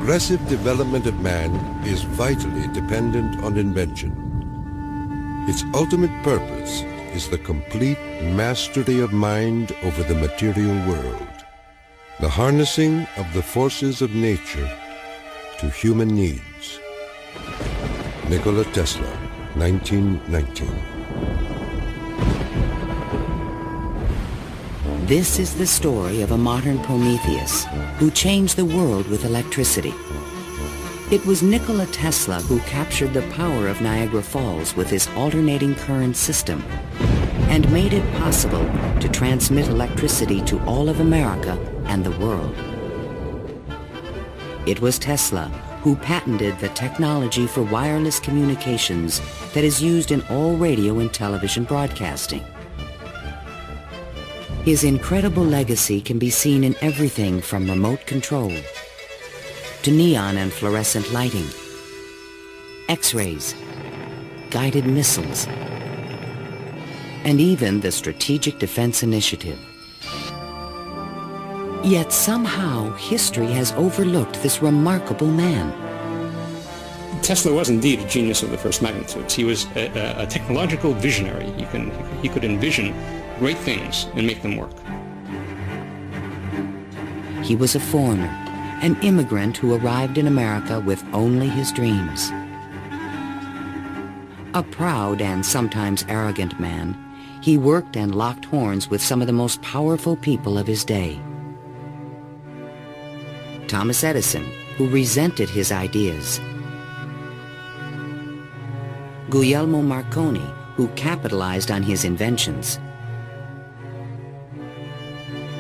progressive development of man is vitally dependent on invention. Its ultimate purpose is the complete mastery of mind over the material world, the harnessing of the forces of nature to human needs. Nikola Tesla, 1919. This is the story of a modern Prometheus who changed the world with electricity. It was Nikola Tesla who captured the power of Niagara Falls with his alternating current system and made it possible to transmit electricity to all of America and the world. It was Tesla who patented the technology for wireless communications that is used in all radio and television broadcasting. His incredible legacy can be seen in everything from remote control to neon and fluorescent lighting, X-rays, guided missiles, and even the Strategic Defense Initiative. Yet somehow history has overlooked this remarkable man. Tesla was indeed a genius of the first magnitude. He was a technological visionary. He could envision great things and make them work. He was a foreigner, an immigrant who arrived in America with only his dreams. A proud and sometimes arrogant man, he worked and locked horns with some of the most powerful people of his day. Thomas Edison, who resented his ideas. Guglielmo Marconi, who capitalized on his inventions.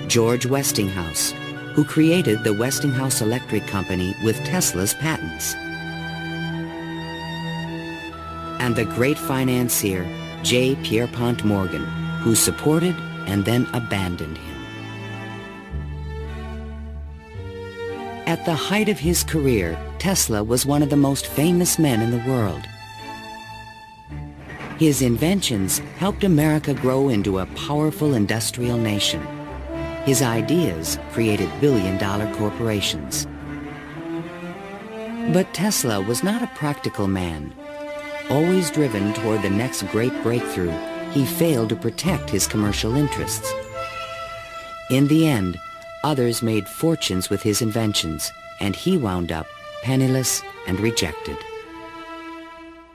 George Westinghouse, who created the Westinghouse Electric Company with Tesla's patents. And the great financier, J. Pierpont Morgan, who supported and then abandoned him. At the height of his career, Tesla was one of the most famous men in the world. His inventions helped America grow into a powerful industrial nation. His ideas created billion-dollar corporations. But Tesla was not a practical man. Always driven toward the next great breakthrough, he failed to protect his commercial interests. In the end, others made fortunes with his inventions, and he wound up penniless and rejected.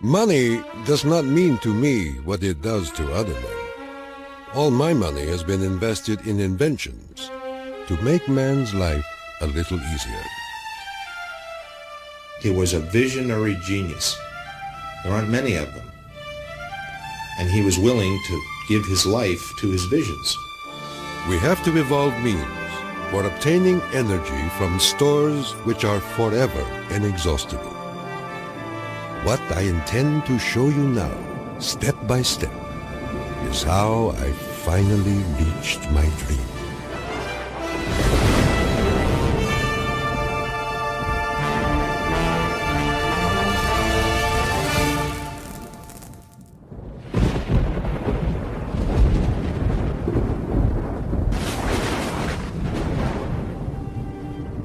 Money does not mean to me what it does to other men. All my money has been invested in inventions to make man's life a little easier. He was a visionary genius. There aren't many of them. And he was willing to give his life to his visions. We have to evolve means for obtaining energy from stores which are forever inexhaustible. What I intend to show you now, step by step, is how I finally reached my dream.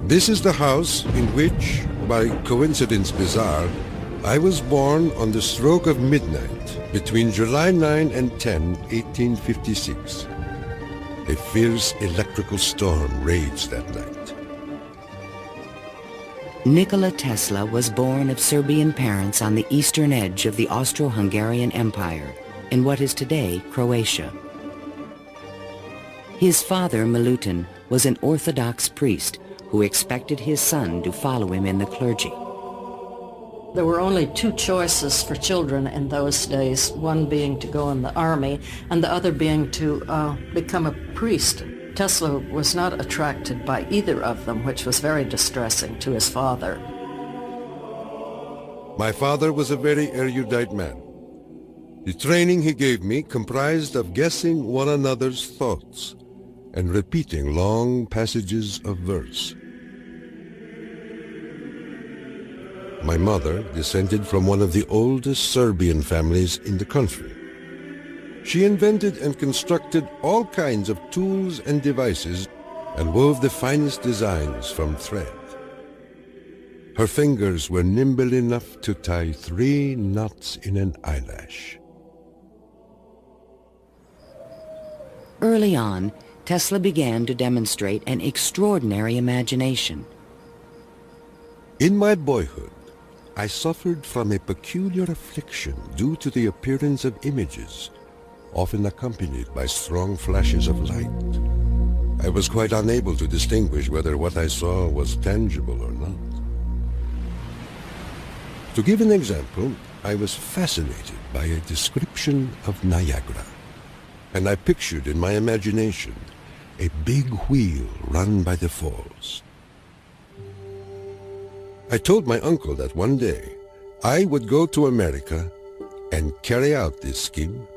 This is the house in which, by coincidence bizarre, I was born on the stroke of midnight between July 9 and 10, 1856. A fierce electrical storm raged that night. Nikola Tesla was born of Serbian parents on the eastern edge of the Austro-Hungarian Empire, in what is today Croatia. His father, Milutin, was an Orthodox priest who expected his son to follow him in the clergy. There were only two choices for children in those days, one being to go in the army and the other being to become a priest. Tesla was not attracted by either of them, which was very distressing to his father. My father was a very erudite man. The training he gave me comprised of guessing one another's thoughts and repeating long passages of verse. My mother descended from one of the oldest Serbian families in the country. She invented and constructed all kinds of tools and devices and wove the finest designs from thread. Her fingers were nimble enough to tie 3 knots in an eyelash. Early on, Tesla began to demonstrate an extraordinary imagination. In my boyhood, I suffered from a peculiar affliction due to the appearance of images, often accompanied by strong flashes of light. I was quite unable to distinguish whether what I saw was tangible or not. To give an example, I was fascinated by a description of Niagara, and I pictured in my imagination a big wheel run by the falls. I told my uncle that one day I would go to America and carry out this scheme.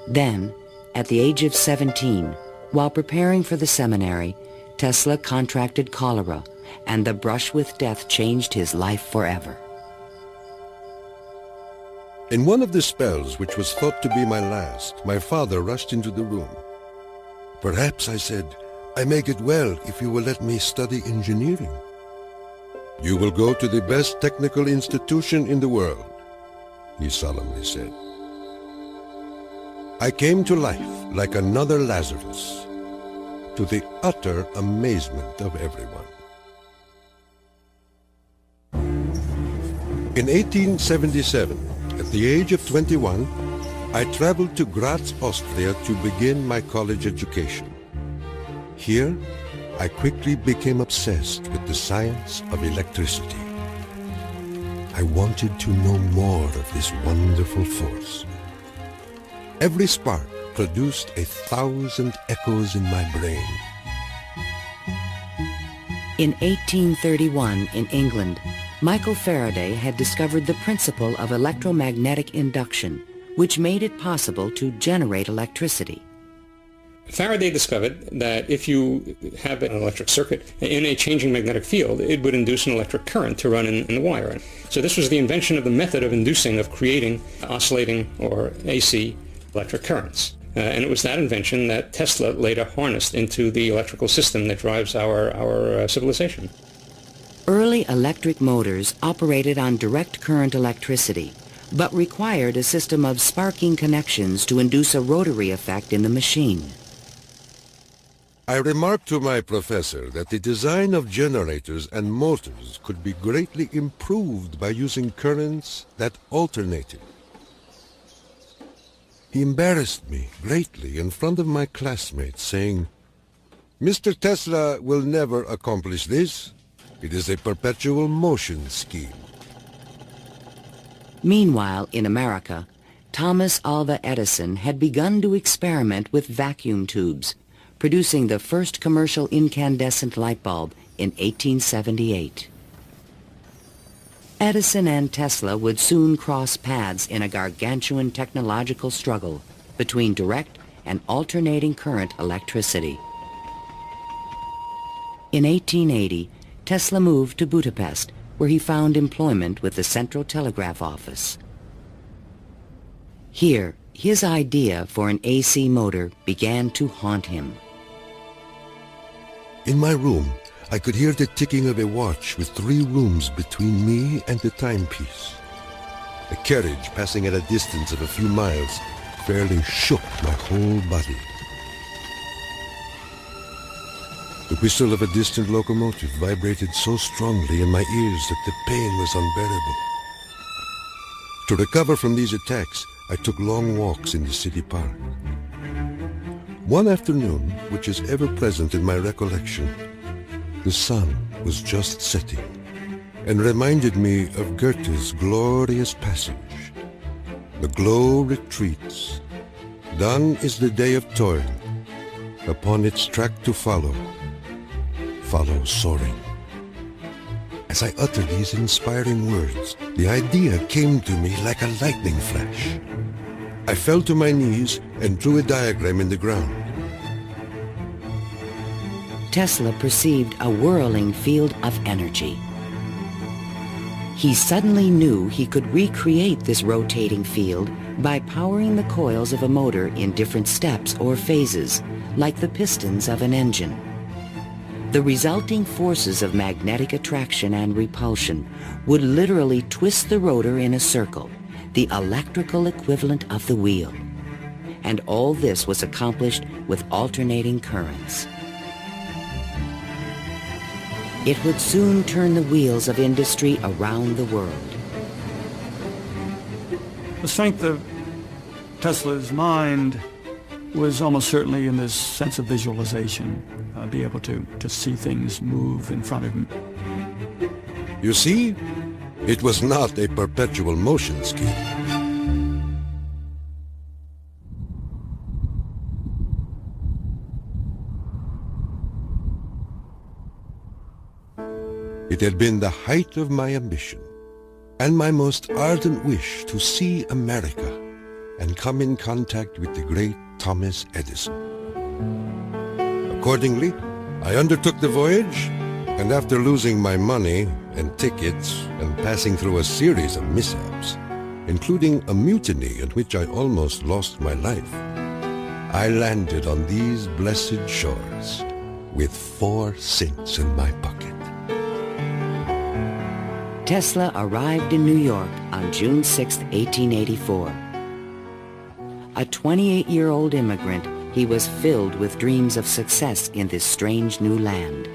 Then, at the age of 17, while preparing for the seminary, Tesla contracted cholera, and the brush with death changed his life forever. In one of the spells, which was thought to be my last, my father rushed into the room. "Perhaps," I said, "I may get well if you will let me study engineering." "You will go to the best technical institution in the world," he solemnly said. I came to life like another Lazarus, to the utter amazement of everyone. In 1877, at the age of 21, I traveled to Graz, Austria to begin my college education. Here, I quickly became obsessed with the science of electricity. I wanted to know more of this wonderful force. Every spark produced 1,000 echoes in my brain. In 1831, in England, Michael Faraday had discovered the principle of electromagnetic induction, which made it possible to generate electricity. Faraday discovered that if you have an electric circuit in a changing magnetic field, it would induce an electric current to run in the wire. So this was the invention of the method of creating oscillating or AC electric currents. And it was that invention that Tesla later harnessed into the electrical system that drives our civilization. Early electric motors operated on direct current electricity, but required a system of sparking connections to induce a rotary effect in the machine. I remarked to my professor that the design of generators and motors could be greatly improved by using currents that alternated. He embarrassed me greatly in front of my classmates, saying, "Mr. Tesla will never accomplish this. It is a perpetual motion scheme." Meanwhile, in America, Thomas Alva Edison had begun to experiment with vacuum tubes, producing the first commercial incandescent light bulb in 1878. Edison and Tesla would soon cross paths in a gargantuan technological struggle between direct and alternating current electricity. In 1880, Tesla moved to Budapest, where he found employment with the Central Telegraph Office. Here, his idea for an AC motor began to haunt him. In my room, I could hear the ticking of a watch with 3 rooms between me and the timepiece. A carriage passing at a distance of a few miles fairly shook my whole body. The whistle of a distant locomotive vibrated so strongly in my ears that the pain was unbearable. To recover from these attacks, I took long walks in the city park. One afternoon, which is ever present in my recollection, the sun was just setting and reminded me of Goethe's glorious passage. The glow retreats. Done is the day of toil. Upon its track to follow soaring. As I uttered these inspiring words, the idea came to me like a lightning flash. I fell to my knees and drew a diagram in the ground. Tesla perceived a whirling field of energy. He suddenly knew he could recreate this rotating field by powering the coils of a motor in different steps or phases, like the pistons of an engine. The resulting forces of magnetic attraction and repulsion would literally twist the rotor in a circle, the electrical equivalent of the wheel. And all this was accomplished with alternating currents. It would soon turn the wheels of industry around the world. The strength of Tesla's mind was almost certainly in this sense of visualization, be able to see things move in front of him. You see, it was not a perpetual motion scheme. It had been the height of my ambition and my most ardent wish to see America and come in contact with the great Thomas Edison. Accordingly, I undertook the voyage, and after losing my money and tickets and passing through a series of mishaps, including a mutiny in which I almost lost my life, I landed on these blessed shores with 4 cents in my pocket. Tesla arrived in New York on June 6, 1884. A 28-year-old immigrant, he was filled with dreams of success in this strange new land.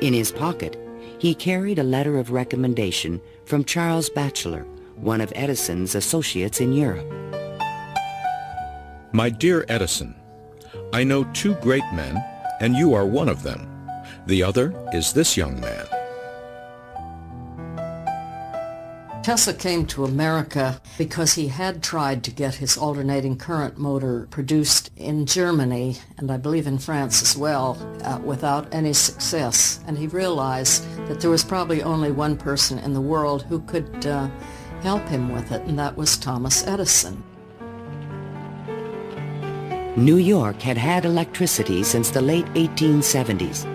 In his pocket, he carried a letter of recommendation from Charles Batchelor, one of Edison's associates in Europe. My dear Edison, I know 2 great men, and you are one of them. The other is this young man. Tesla came to America because he had tried to get his alternating current motor produced in Germany, and I believe in France as well, without any success. And he realized that there was probably only one person in the world who could help him with it, and that was Thomas Edison. New York had had electricity since the late 1870s.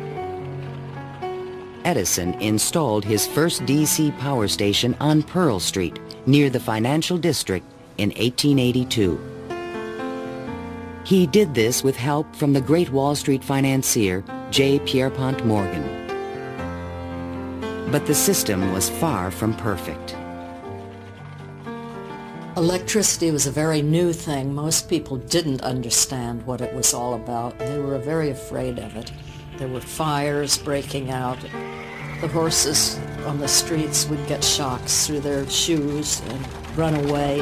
Edison installed his first DC power station on Pearl Street, near the financial district, in 1882. He did this with help from the great Wall Street financier, J. Pierpont Morgan. But the system was far from perfect. Electricity was a very new thing. Most people didn't understand what it was all about. They were very afraid of it. There were fires breaking out. The horses on the streets would get shocks through their shoes and run away.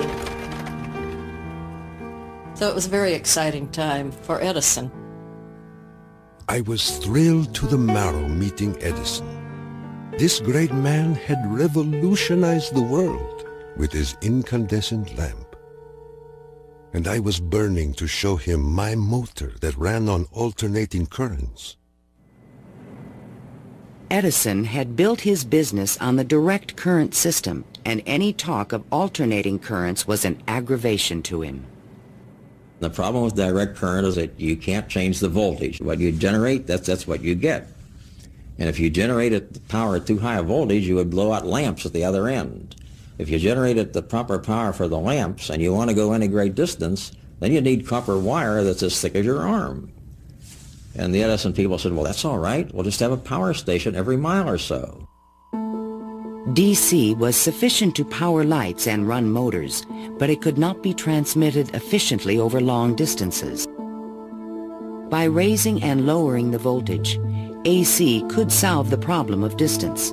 So it was a very exciting time for Edison. I was thrilled to the marrow meeting Edison. This great man had revolutionized the world with his incandescent lamp. And I was burning to show him my motor that ran on alternating currents. Edison had built his business on the direct current system, and any talk of alternating currents was an aggravation to him. The problem with direct current is that you can't change the voltage. What you generate, that's what you get. And if you generated the power at too high a voltage, you would blow out lamps at the other end. If you generated the proper power for the lamps and you want to go any great distance, then you need copper wire that's as thick as your arm. And the Edison people said, well, that's all right. We'll just have a power station every mile or so. DC was sufficient to power lights and run motors, but it could not be transmitted efficiently over long distances. By raising and lowering the voltage, AC could solve the problem of distance,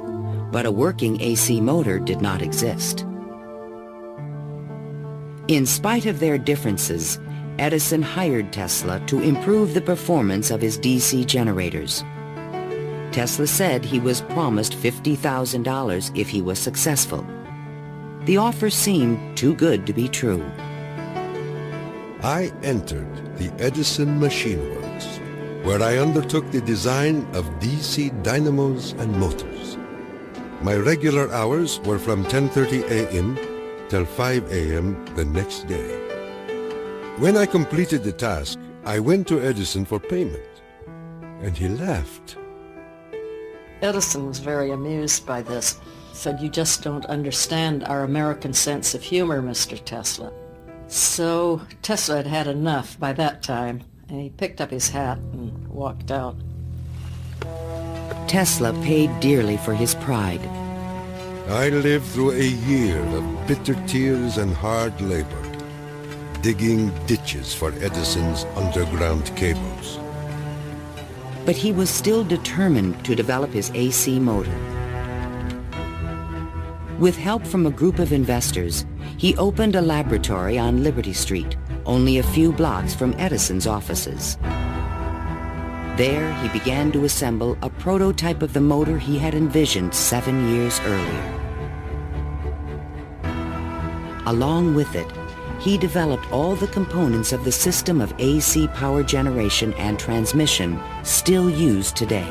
but a working AC motor did not exist. In spite of their differences, Edison hired Tesla to improve the performance of his DC generators. Tesla said he was promised $50,000 if he was successful. The offer seemed too good to be true. I entered the Edison Machine Works, where I undertook the design of DC dynamos and motors. My regular hours were from 10:30 a.m. till 5 a.m. the next day. When I completed the task, I went to Edison for payment, and he laughed. Edison was very amused by this. He said, "You just don't understand our American sense of humor, Mr. Tesla." So Tesla had had enough by that time, and he picked up his hat and walked out. Tesla paid dearly for his pride. I lived through a year of bitter tears and hard labor, digging ditches for Edison's underground cables. But he was still determined to develop his AC motor. With help from a group of investors, he opened a laboratory on Liberty Street, only a few blocks from Edison's offices. There, he began to assemble a prototype of the motor he had envisioned 7 years earlier. Along with it, he developed all the components of the system of AC power generation and transmission still used today.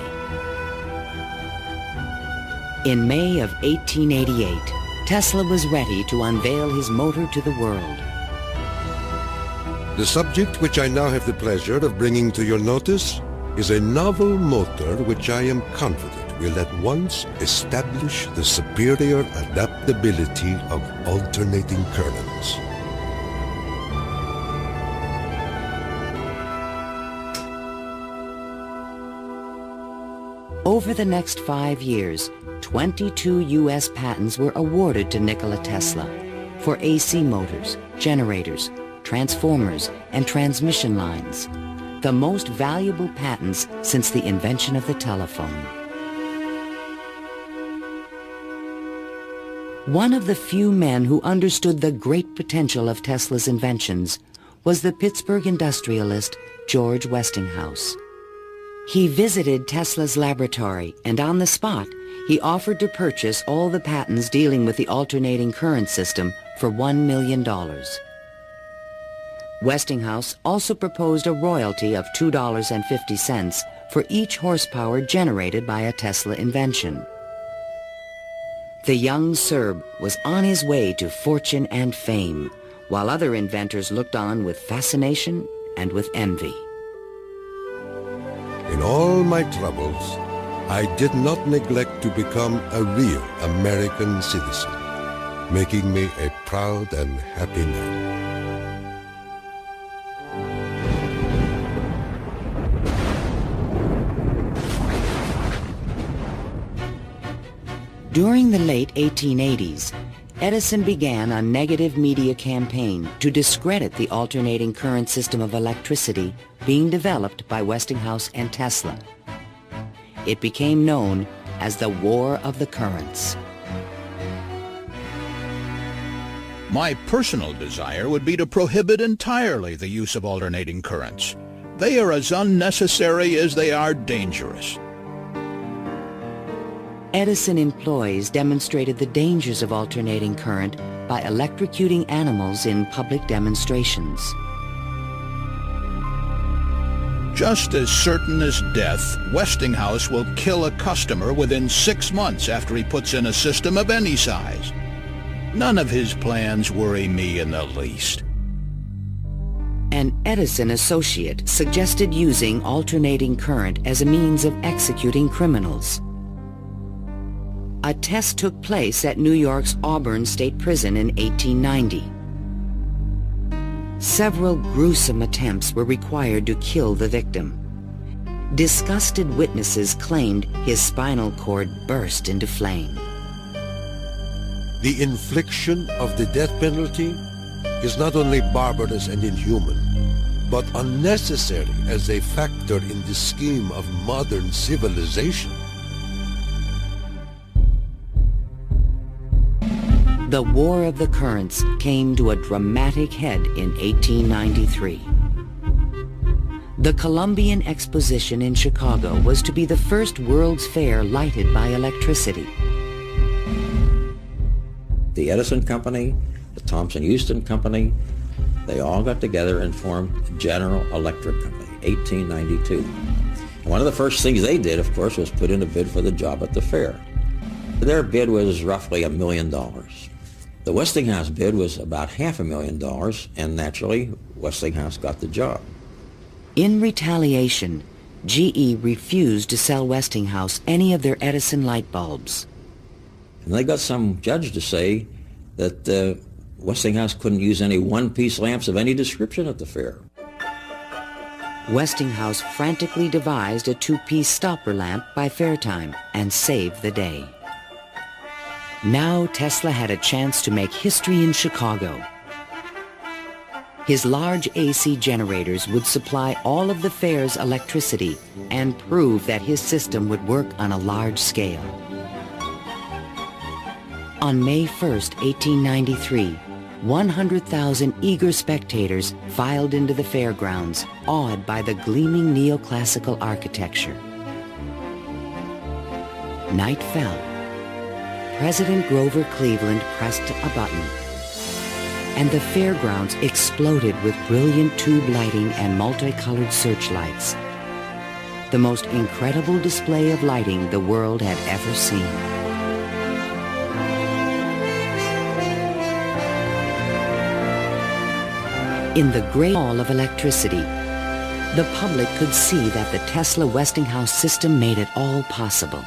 In May of 1888, Tesla was ready to unveil his motor to the world. The subject which I now have the pleasure of bringing to your notice is a novel motor which I am confident will at once establish the superior adaptability of alternating currents. Over the next 5 years, 22 U.S. patents were awarded to Nikola Tesla for AC motors, generators, transformers, and transmission lines, the most valuable patents since the invention of the telephone. One of the few men who understood the great potential of Tesla's inventions was the Pittsburgh industrialist George Westinghouse. He visited Tesla's laboratory, and on the spot, he offered to purchase all the patents dealing with the alternating current system for $1 million. Westinghouse also proposed a royalty of $2.50 for each horsepower generated by a Tesla invention. The young Serb was on his way to fortune and fame, while other inventors looked on with fascination and with envy. In all my troubles, I did not neglect to become a real American citizen, making me a proud and happy man. During the late 1880s, Edison began a negative media campaign to discredit the alternating current system of electricity being developed by Westinghouse and Tesla. It became known as the War of the Currents. My personal desire would be to prohibit entirely the use of alternating currents. They are as unnecessary as they are dangerous. Edison employees demonstrated the dangers of alternating current by electrocuting animals in public demonstrations. Just as certain as death, Westinghouse will kill a customer within 6 months after he puts in a system of any size. None of his plans worry me in the least. An Edison associate suggested using alternating current as a means of executing criminals. A test took place at New York's Auburn State Prison in 1890. Several gruesome attempts were required to kill the victim. Disgusted witnesses claimed his spinal cord burst into flame. The infliction of the death penalty is not only barbarous and inhuman, but unnecessary as a factor in the scheme of modern civilization. The War of the Currents came to a dramatic head in 1893. The Columbian Exposition in Chicago was to be the first World's Fair lighted by electricity. The Edison Company, the Thomson-Houston Company, they all got together and formed General Electric Company, 1892. And one of the first things they did, of course, was put in a bid for the job at the fair. Their bid was roughly $1 million. The Westinghouse bid was about $500,000, and naturally, Westinghouse got the job. In retaliation, GE refused to sell Westinghouse any of their Edison light bulbs. And they got some judge to say that Westinghouse couldn't use any one-piece lamps of any description at the fair. Westinghouse frantically devised a two-piece stopper lamp by fair time and saved the day. Now Tesla had a chance to make history in Chicago. His large AC generators would supply all of the fair's electricity and prove that his system would work on a large scale. On May 1st, 1893, 100,000 eager spectators filed into the fairgrounds, awed by the gleaming neoclassical architecture. Night fell. President Grover Cleveland pressed a button, and the fairgrounds exploded with brilliant tube lighting and multicolored searchlights. The most incredible display of lighting the world had ever seen. In the great hall of electricity, the public could see that the Tesla Westinghouse system made it all possible.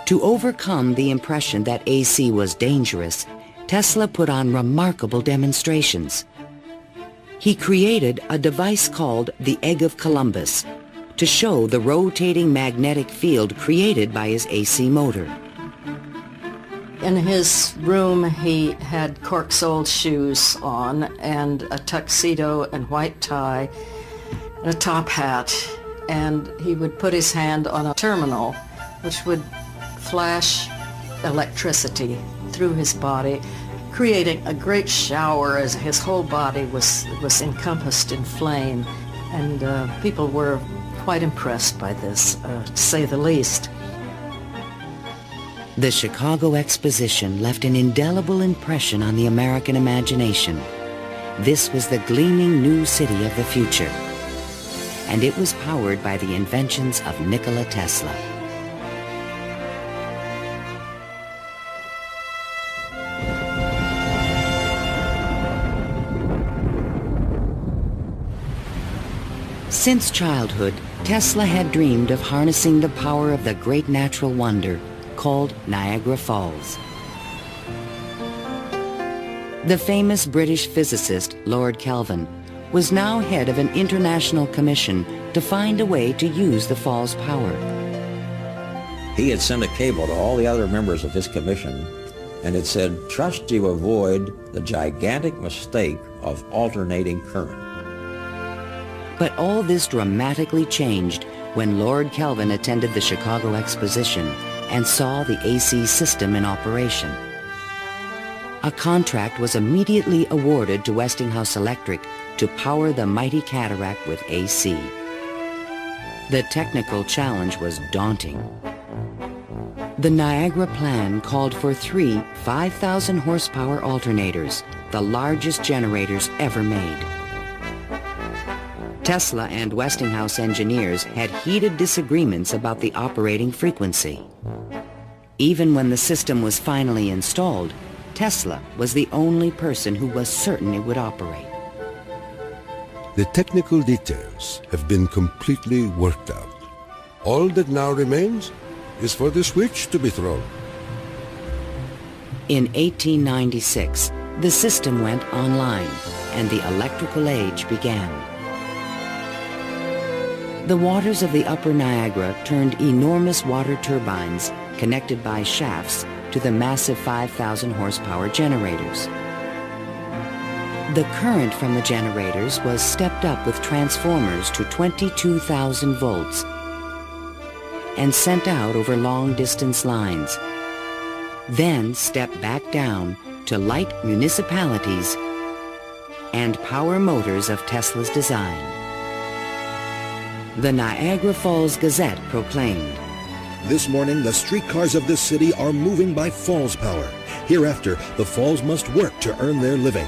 To overcome the impression that AC was dangerous, Tesla put on remarkable demonstrations. He created a device called the Egg of Columbus to show the rotating magnetic field created by his AC motor. In his room, he had cork-soled shoes on and a tuxedo and white tie and a top hat, and he would put his hand on a terminal which would flash electricity through his body, creating a great shower as his whole body was encompassed in flame, and people were quite impressed by this, to say the least. The Chicago Exposition left an indelible impression on the American imagination. This was the gleaming new city of the future, and it was powered by the inventions of Nikola Tesla. Since childhood, Tesla had dreamed of harnessing the power of the great natural wonder called Niagara Falls. The famous British physicist Lord Kelvin was now head of an international commission to find a way to use the fall's power. He had sent a cable to all the other members of his commission, and it said, "Trust you avoid the gigantic mistake of alternating current." But all this dramatically changed when Lord Kelvin attended the Chicago Exposition and saw the AC system in operation. A contract was immediately awarded to Westinghouse Electric to power the mighty cataract with AC. The technical challenge was daunting. The Niagara plan called for 3 5,000 horsepower alternators, the largest generators ever made. Tesla and Westinghouse engineers had heated disagreements about the operating frequency. Even when the system was finally installed, Tesla was the only person who was certain it would operate. The technical details have been completely worked out. All that now remains is for the switch to be thrown. In 1896, the system went online and the electrical age began. The waters of the upper Niagara turned enormous water turbines connected by shafts to the massive 5,000 horsepower generators. The current from the generators was stepped up with transformers to 22,000 volts and sent out over long-distance lines, then stepped back down to light municipalities and power motors of Tesla's design. The Niagara Falls Gazette proclaimed, "This morning, the streetcars of this city are moving by falls power. Hereafter, the falls must work to earn their living."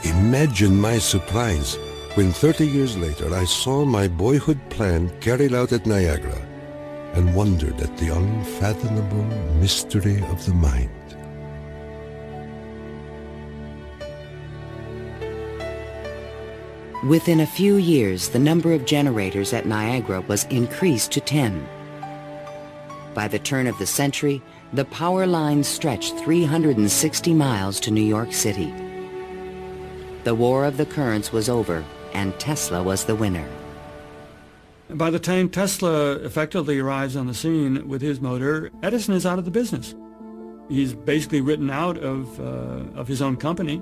Imagine my surprise when 30 years later I saw my boyhood plan carried out at Niagara and wondered at the unfathomable mystery of the mind. Within a few years, the number of generators at Niagara was increased to 10. By the turn of the century, the power lines stretched 360 miles to New York City. the war of the currents was over and Tesla was the winner. By the time Tesla effectively arrives on the scene with his motor, Edison is out of the business. He's basically written out of his own company.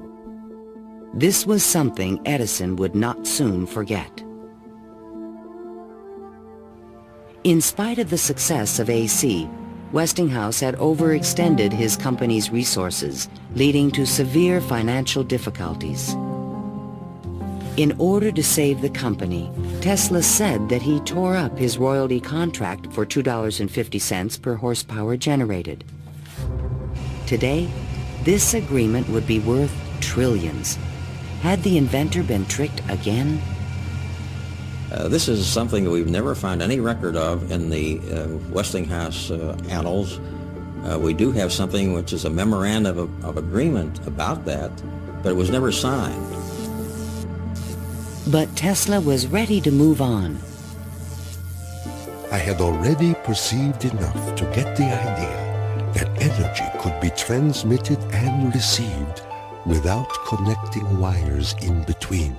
This was something Edison would not soon forget. In spite of the success of AC, Westinghouse had overextended his company's resources, leading to severe financial difficulties. In order to save the company, Tesla said that he tore up his royalty contract for $2.50 per horsepower generated. Today, this agreement would be worth trillions. Had the inventor been tricked again? This is something that we've never found any record of in the Westinghouse annals. We do have something which is a memorandum of agreement about that, but it was never signed. But Tesla was ready to move on. I had already perceived enough to get the idea that energy could be transmitted and received without connecting wires in between.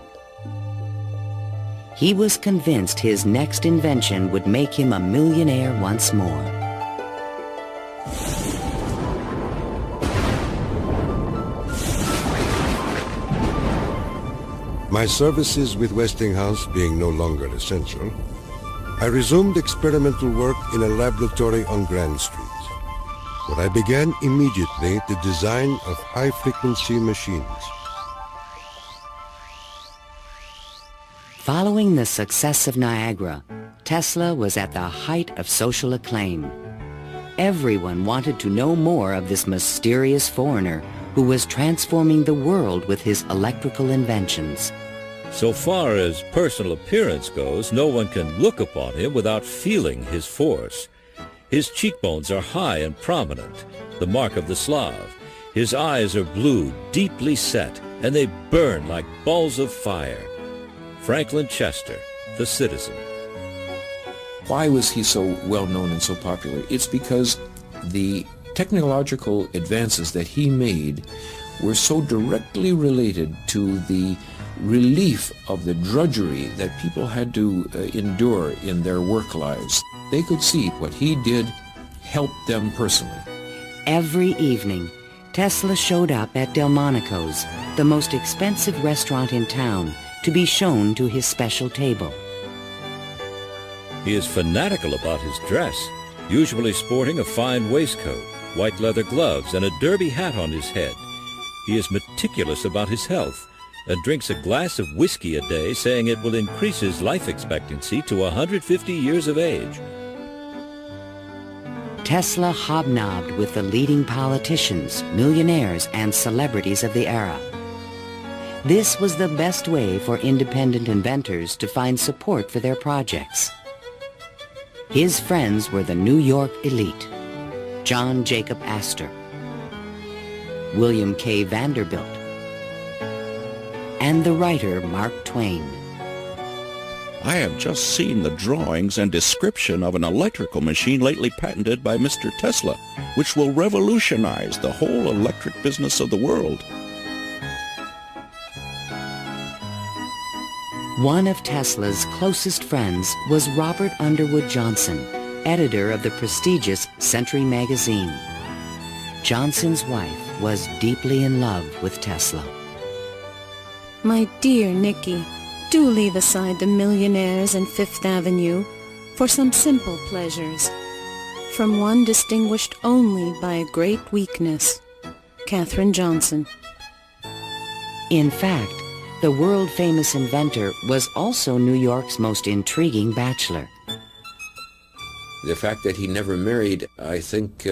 He was convinced his next invention would make him a millionaire once more. My services with Westinghouse being no longer essential, I resumed experimental work in a laboratory on Grand Street, where I began immediately the design of high-frequency machines. Following the success of Niagara, Tesla was at the height of social acclaim. Everyone wanted to know more of this mysterious foreigner who was transforming the world with his electrical inventions. So far as personal appearance goes, no one can look upon him without feeling his force. His cheekbones are high and prominent, the mark of the Slav. His eyes are blue, deeply set, and they burn like balls of fire. Franklin Chester, the citizen. Why was he so well known and so popular? It's because the technological advances that he made were so directly related to the relief of the drudgery that people had to endure in their work lives. They could see what he did helped them personally. Every evening, Tesla showed up at Delmonico's, the most expensive restaurant in town, to be shown to his special table. He is fanatical about his dress, usually sporting a fine waistcoat, white leather gloves, and a derby hat on his head. He is meticulous about his health and drinks a glass of whiskey a day, saying it will increase his life expectancy to 150 years of age. Tesla hobnobbed with the leading politicians, millionaires, and celebrities of the era. This was the best way for independent inventors to find support for their projects. His friends were the New York elite, John Jacob Astor, William K. Vanderbilt, and the writer Mark Twain. I have just seen the drawings and description of an electrical machine lately patented by Mr. Tesla, which will revolutionize the whole electric business of the world. One of Tesla's closest friends was Robert Underwood Johnson, editor of the prestigious Century magazine. Johnson's wife was deeply in love with Tesla. My dear Nicky, do leave aside the millionaires and Fifth Avenue for some simple pleasures. From one distinguished only by a great weakness, Katherine Johnson. In fact, the world-famous inventor was also New York's most intriguing bachelor. The fact that he never married, I think,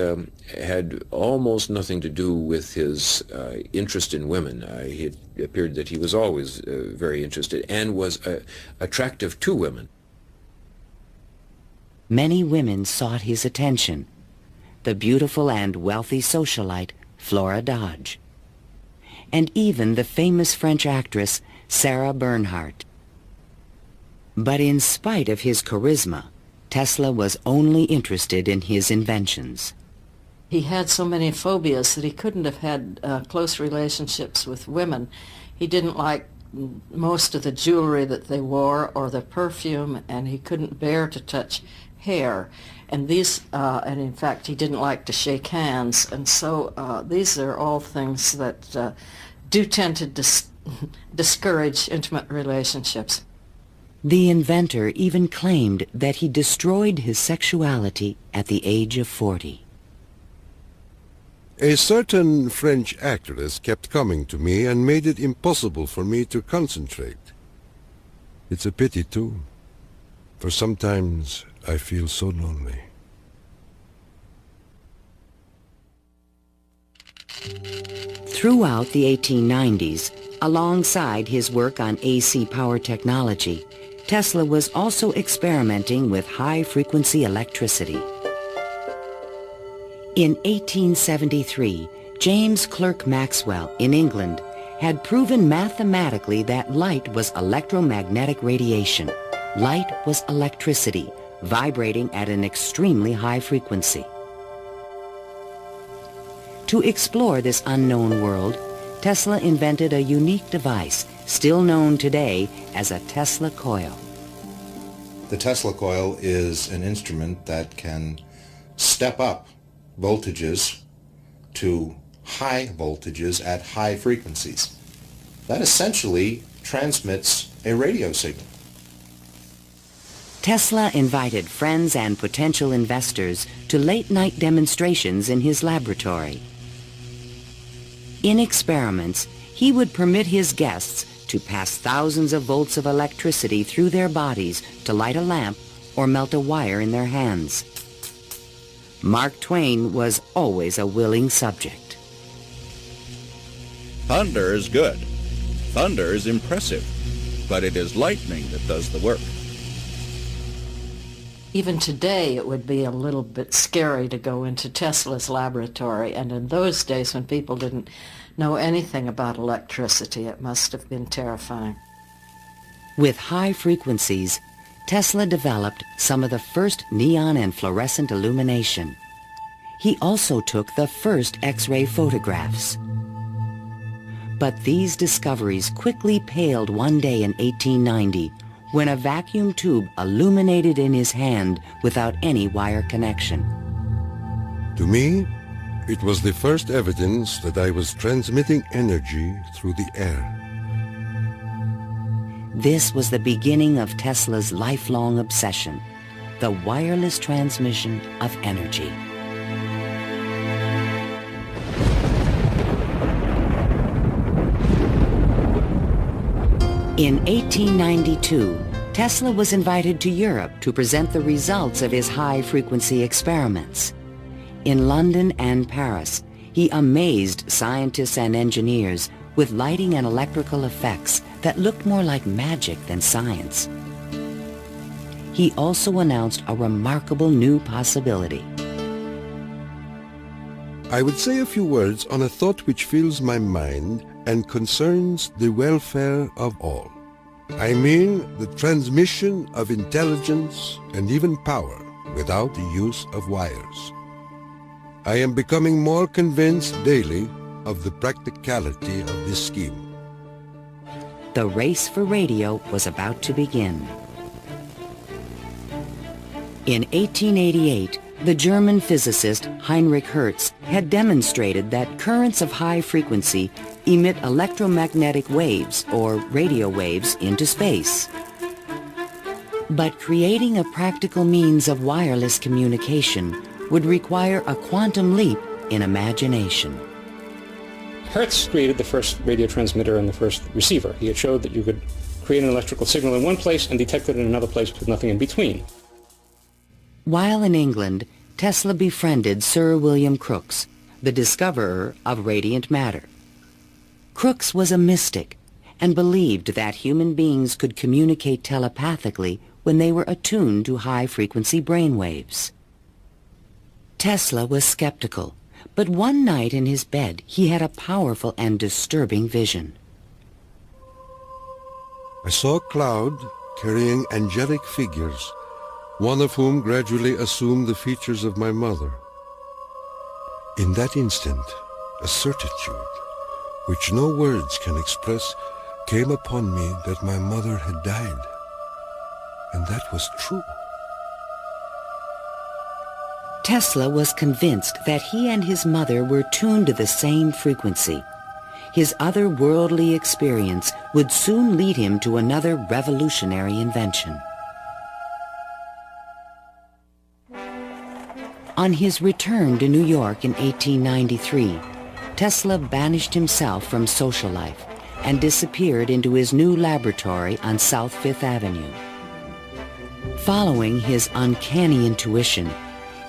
had almost nothing to do with his interest in women. It appeared that he was always very interested and was attractive to women. Many women sought his attention. The beautiful and wealthy socialite Flora Dodge, and even the famous French actress Sarah Bernhardt. But in spite of his charisma, Tesla was only interested in his inventions. He had so many phobias that he couldn't have had close relationships with women. He didn't like most of the jewelry that they wore or the perfume, and he couldn't bear to touch hair. And and in fact, he didn't like to shake hands. And so these are all things that do tend to discourage intimate relationships. The inventor even claimed that he destroyed his sexuality at the age of 40. A certain French actress kept coming to me and made it impossible for me to concentrate. It's a pity, too, for sometimes I feel so lonely. Throughout the 1890s, alongside his work on AC power technology, Tesla was also experimenting with high-frequency electricity. In 1873, James Clerk Maxwell in England had proven mathematically that light was electromagnetic radiation. Light was electricity, vibrating at an extremely high frequency. To explore this unknown world, Tesla invented a unique device, still known today as a Tesla coil. The Tesla coil is an instrument that can step up voltages to high voltages at high frequencies. That essentially transmits a radio signal. Tesla invited friends and potential investors to late-night demonstrations in his laboratory. In experiments, he would permit his guests to pass thousands of volts of electricity through their bodies to light a lamp or melt a wire in their hands. Mark Twain was always a willing subject. Thunder is good. Thunder is impressive. But it is lightning that does the work. Even today, it would be a little bit scary to go into Tesla's laboratory, and in those days when people didn't know anything about electricity, it must have been terrifying. With high frequencies, Tesla developed some of the first neon and fluorescent illumination. He also took the first X-ray photographs. But these discoveries quickly paled one day in 1890 when a vacuum tube illuminated in his hand without any wire connection. To me, it was the first evidence that I was transmitting energy through the air. This was the beginning of Tesla's lifelong obsession, the wireless transmission of energy. In 1892, Tesla was invited to Europe to present the results of his high-frequency experiments. In London and Paris, he amazed scientists and engineers with lighting and electrical effects that looked more like magic than science. He also announced a remarkable new possibility. I would say a few words on a thought which fills my mind and concerns the welfare of all. I mean the transmission of intelligence and even power without the use of wires. I am becoming more convinced daily of the practicality of this scheme. The race for radio was about to begin. In 1888, the German physicist Heinrich Hertz had demonstrated that currents of high frequency emit electromagnetic waves, or radio waves, into space. But creating a practical means of wireless communication would require a quantum leap in imagination. Hertz created the first radio transmitter and the first receiver. He had showed that you could create an electrical signal in one place and detect it in another place with nothing in between. While in England, Tesla befriended Sir William Crookes, the discoverer of radiant matter. Crookes was a mystic and believed that human beings could communicate telepathically when they were attuned to high-frequency brainwaves. Tesla was skeptical, but one night in his bed he had a powerful and disturbing vision. I saw a cloud carrying angelic figures, one of whom gradually assumed the features of my mother. In that instant, a certitude, which no words can express, came upon me that my mother had died. And that was true. Tesla was convinced that he and his mother were tuned to the same frequency. His otherworldly experience would soon lead him to another revolutionary invention. On his return to New York in 1893, Tesla banished himself from social life and disappeared into his new laboratory on South Fifth Avenue. Following his uncanny intuition,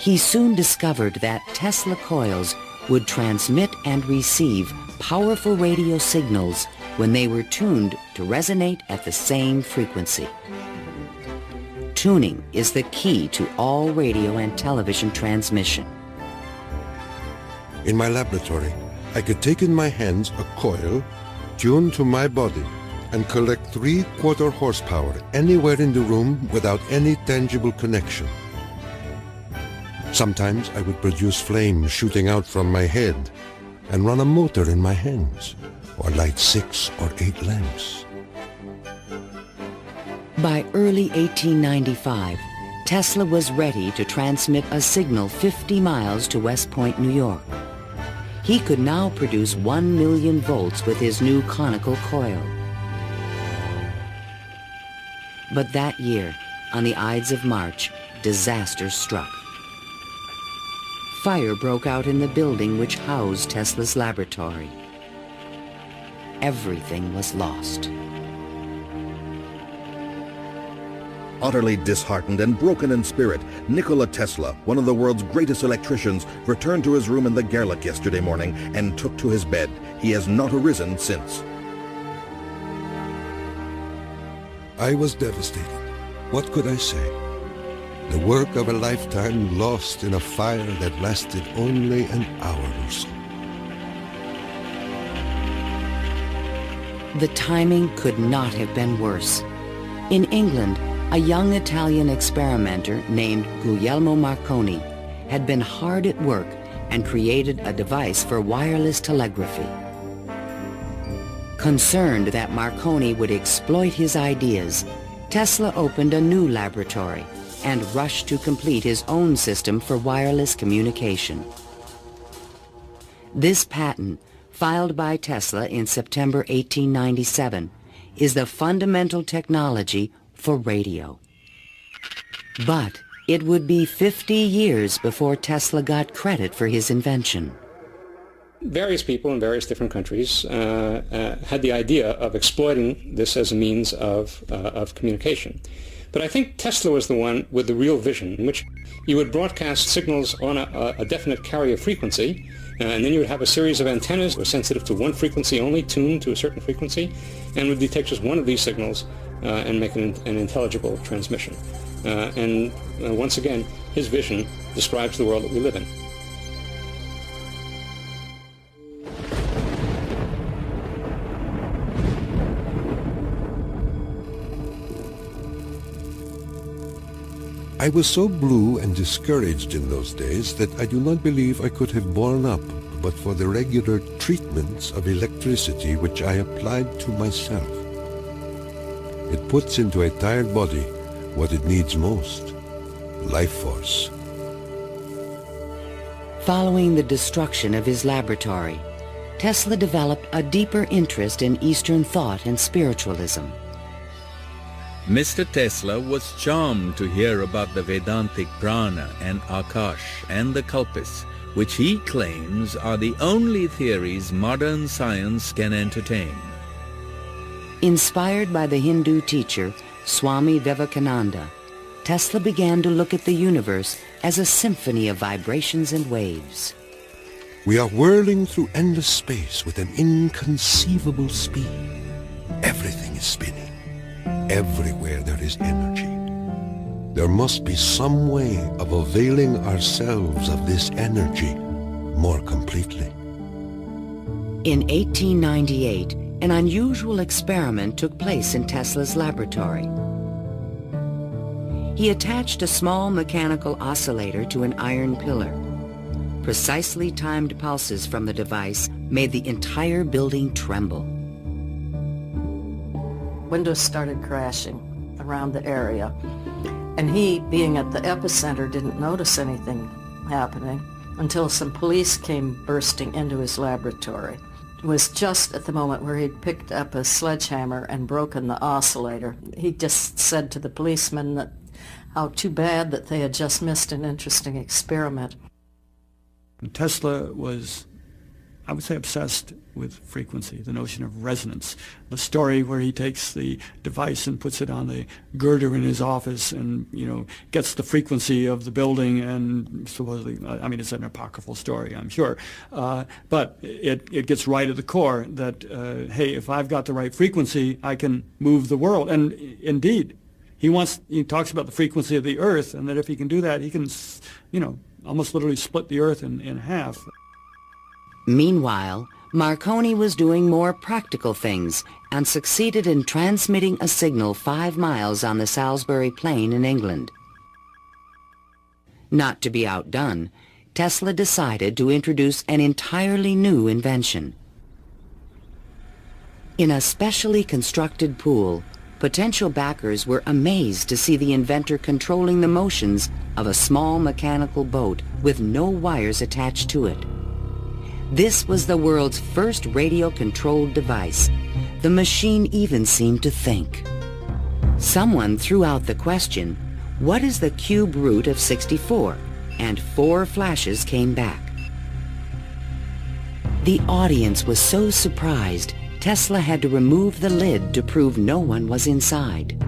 he soon discovered that Tesla coils would transmit and receive powerful radio signals when they were tuned to resonate at the same frequency. Tuning is the key to all radio and television transmission. In my laboratory, I could take in my hands a coil tuned to my body and collect 3/4 horsepower anywhere in the room without any tangible connection. Sometimes I would produce flames shooting out from my head and run a motor in my hands, or light 6 or 8 lamps. By early 1895, Tesla was ready to transmit a signal 50 miles to West Point, New York. He could now produce 1 million volts with his new conical coil. But that year, on the Ides of March, disaster struck. Fire broke out in the building which housed Tesla's laboratory. Everything was lost. Utterly disheartened and broken in spirit, Nikola Tesla, one of the world's greatest electricians, returned to his room in the Gerlach yesterday morning and took to his bed. He has not arisen since. I was devastated. What could I say? The work of a lifetime lost in a fire that lasted only an hour or so. The timing could not have been worse. In England, a young Italian experimenter named Guglielmo Marconi had been hard at work and created a device for wireless telegraphy. Concerned that Marconi would exploit his ideas, Tesla opened a new laboratory and rushed to complete his own system for wireless communication. This patent, filed by Tesla in September 1897, is the fundamental technology for radio. But it would be 50 years before Tesla got credit for his invention. Various people in various different countries had the idea of exploiting this as a means of communication. But I think Tesla was the one with the real vision, in which you would broadcast signals on a definite carrier frequency, and then you would have a series of antennas that were sensitive to one frequency only, tuned to a certain frequency, and would detect just one of these signals and make an intelligible transmission. Once again, his vision describes the world that we live in. I was so blue and discouraged in those days that I do not believe I could have borne up but for the regular treatments of electricity which I applied to myself. It puts into a tired body what it needs most, life force. Following the destruction of his laboratory, Tesla developed a deeper interest in Eastern thought and spiritualism. Mr. Tesla was charmed to hear about the Vedantic prana and Akash and the Kalpis, which he claims are the only theories modern science can entertain. Inspired by the Hindu teacher Swami Vivekananda, Tesla began to look at the universe as a symphony of vibrations and waves. We are whirling through endless space with an inconceivable speed. Everything is spinning. Everywhere there is energy. There must be some way of availing ourselves of this energy more completely. In 1898, an unusual experiment took place in Tesla's laboratory. He attached a small mechanical oscillator to an iron pillar. Precisely timed pulses from the device made the entire building tremble. Windows started crashing around the area, and he, being at the epicenter, didn't notice anything happening until some police came bursting into his laboratory. It was just at the moment where he'd picked up a sledgehammer and broken the oscillator. He just said to the policemen that how too bad that they had just missed an interesting experiment. Tesla was, I would say, obsessed with frequency, the notion of resonance. The story where he takes the device and puts it on the girder in his office and, gets the frequency of the building and supposedly, it's an apocryphal story, I'm sure, but it gets right at the core that, hey, if I've got the right frequency, I can move the world. And indeed, he talks about the frequency of the Earth, and that if he can do that, he can, almost literally split the Earth in half. Meanwhile, Marconi was doing more practical things and succeeded in transmitting a signal 5 miles on the Salisbury Plain in England. Not to be outdone, Tesla decided to introduce an entirely new invention. In a specially constructed pool, potential backers were amazed to see the inventor controlling the motions of a small mechanical boat with no wires attached to it. This was the world's first radio-controlled device. The machine even seemed to think. Someone threw out the question, what is the cube root of 64? And 4 flashes came back. The audience was so surprised, Tesla had to remove the lid to prove no one was inside.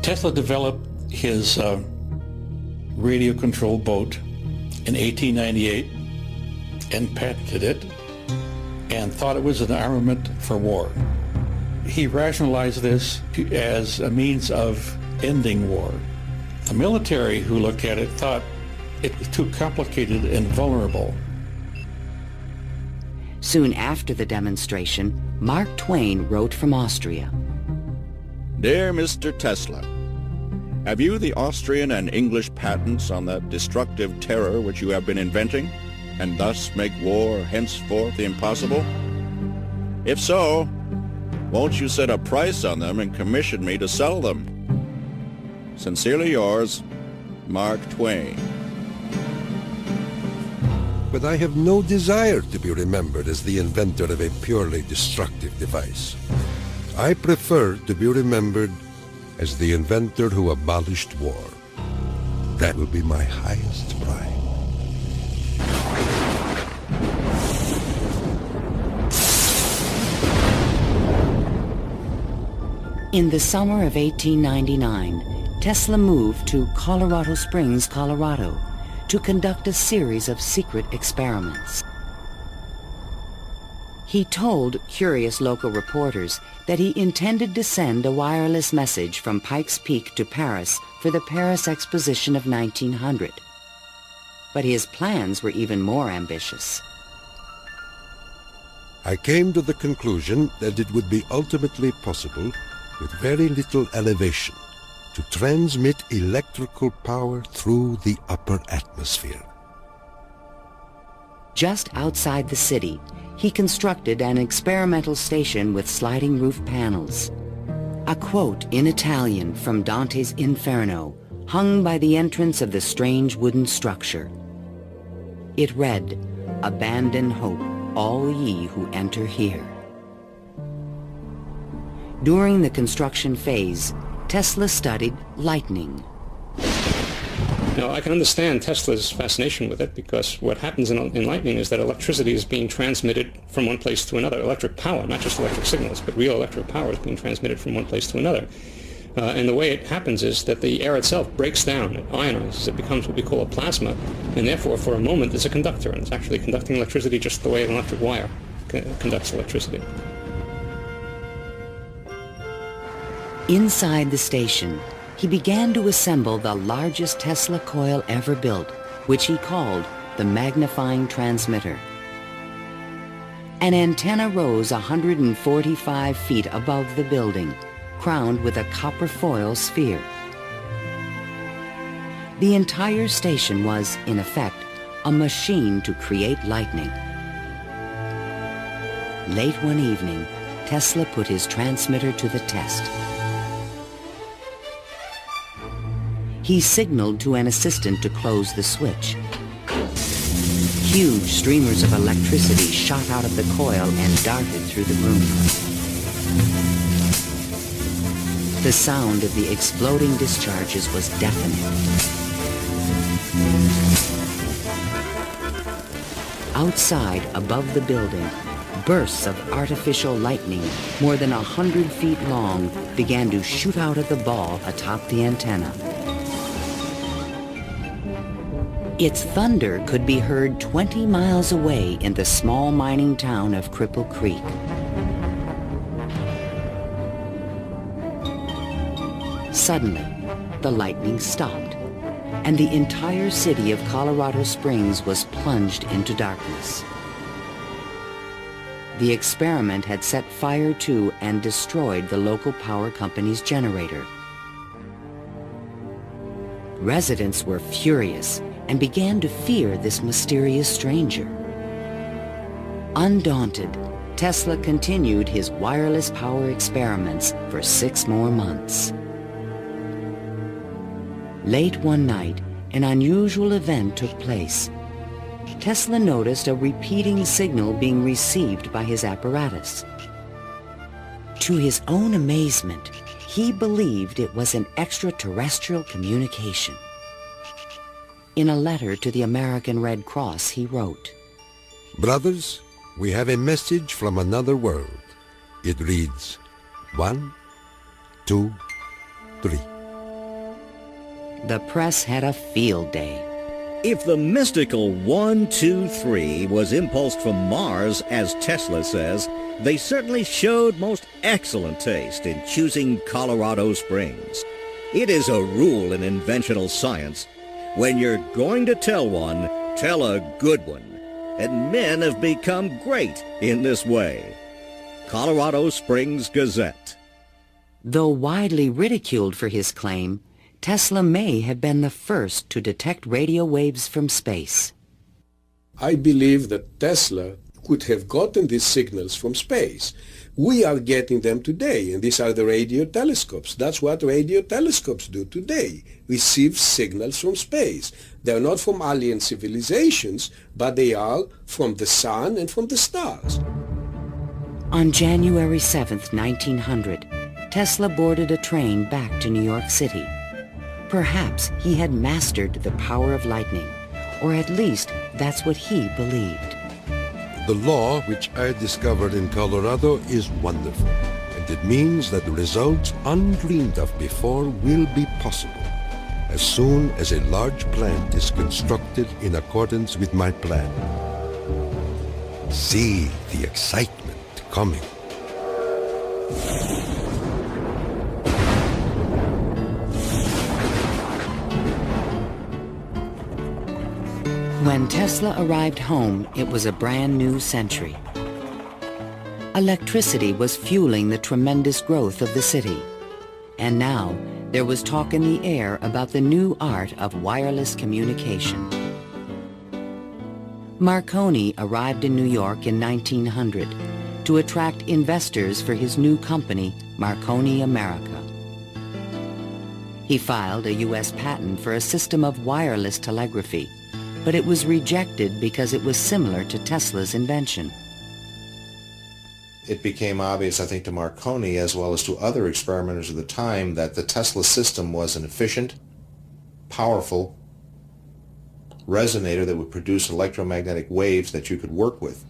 Tesla developed his radio-controlled boat in 1898 and patented it and thought it was an armament for war. He rationalized this as a means of ending war. The military who looked at it thought it was too complicated and vulnerable. Soon after the demonstration, Mark Twain wrote from Austria. Dear Mr. Tesla, have you the Austrian and English patents on that destructive terror which you have been inventing, and thus make war henceforth impossible? If so, won't you set a price on them and commission me to sell them? Sincerely yours, Mark Twain. But I have no desire to be remembered as the inventor of a purely destructive device. I prefer to be remembered as the inventor who abolished war. That will be my highest pride. In the summer of 1899, Tesla moved to Colorado Springs, Colorado, to conduct a series of secret experiments. He told curious local reporters that he intended to send a wireless message from Pikes Peak to Paris for the Paris Exposition of 1900. But his plans were even more ambitious. I came to the conclusion that it would be ultimately possible, with very little elevation, to transmit electrical power through the upper atmosphere. Just outside the city, he constructed an experimental station with sliding roof panels. A quote in Italian from Dante's Inferno hung by the entrance of the strange wooden structure. It read, "Abandon hope, all ye who enter here." During the construction phase, Tesla studied lightning. Now, I can understand Tesla's fascination with it, because what happens in lightning is that electricity is being transmitted from one place to another. Electric power, not just electric signals, but real electric power is being transmitted from one place to another. And the way it happens is that the air itself breaks down, it ionizes, it becomes what we call a plasma, and therefore, for a moment, it's a conductor, and it's actually conducting electricity just the way an electric wire conducts electricity. Inside the station, he began to assemble the largest Tesla coil ever built, which he called the magnifying transmitter. An antenna rose 145 feet above the building, crowned with a copper foil sphere. The entire station was, in effect, a machine to create lightning. Late one evening, Tesla put his transmitter to the test. He signaled to an assistant to close the switch. Huge streamers of electricity shot out of the coil and darted through the room. The sound of the exploding discharges was deafening. Outside, above the building, bursts of artificial lightning, more than 100 feet long, began to shoot out at the ball atop the antenna. Its thunder could be heard 20 miles away in the small mining town of Cripple Creek. Suddenly, the lightning stopped, and the entire city of Colorado Springs was plunged into darkness. The experiment had set fire to and destroyed the local power company's generator. Residents were furious and began to fear this mysterious stranger. Undaunted, Tesla continued his wireless power experiments for 6 more months. Late one night, an unusual event took place. Tesla noticed a repeating signal being received by his apparatus. To his own amazement, he believed it was an extraterrestrial communication. In a letter to the American Red Cross, he wrote, "Brothers, we have a message from another world. It reads, 1, 2, 3. The press had a field day. If the mystical 1, 2, 3 was impulsed from Mars, as Tesla says, they certainly showed most excellent taste in choosing Colorado Springs. It is a rule in inventional science. When you're going to tell one, tell a good one. And men have become great in this way. Colorado Springs Gazette. Though widely ridiculed for his claim, Tesla may have been the first to detect radio waves from space. I believe that Tesla could have gotten these signals from space. We are getting them today, and these are the radio telescopes. That's what radio telescopes do today, receive signals from space. They are not from alien civilizations, but they are from the sun and from the stars. On January 7th, 1900, Tesla boarded a train back to New York City. Perhaps he had mastered the power of lightning, or at least that's what he believed. The law which I discovered in Colorado is wonderful, and it means that results undreamed of before will be possible as soon as a large plant is constructed in accordance with my plan. See the excitement coming. When Tesla arrived home, it was a brand new century. Electricity was fueling the tremendous growth of the city. And now, there was talk in the air about the new art of wireless communication. Marconi arrived in New York in 1900 to attract investors for his new company, Marconi America. He filed a U.S. patent for a system of wireless telegraphy, but it was rejected because it was similar to Tesla's invention. It became obvious, I think, to Marconi as well as to other experimenters of the time that the Tesla system was an efficient, powerful resonator that would produce electromagnetic waves that you could work with.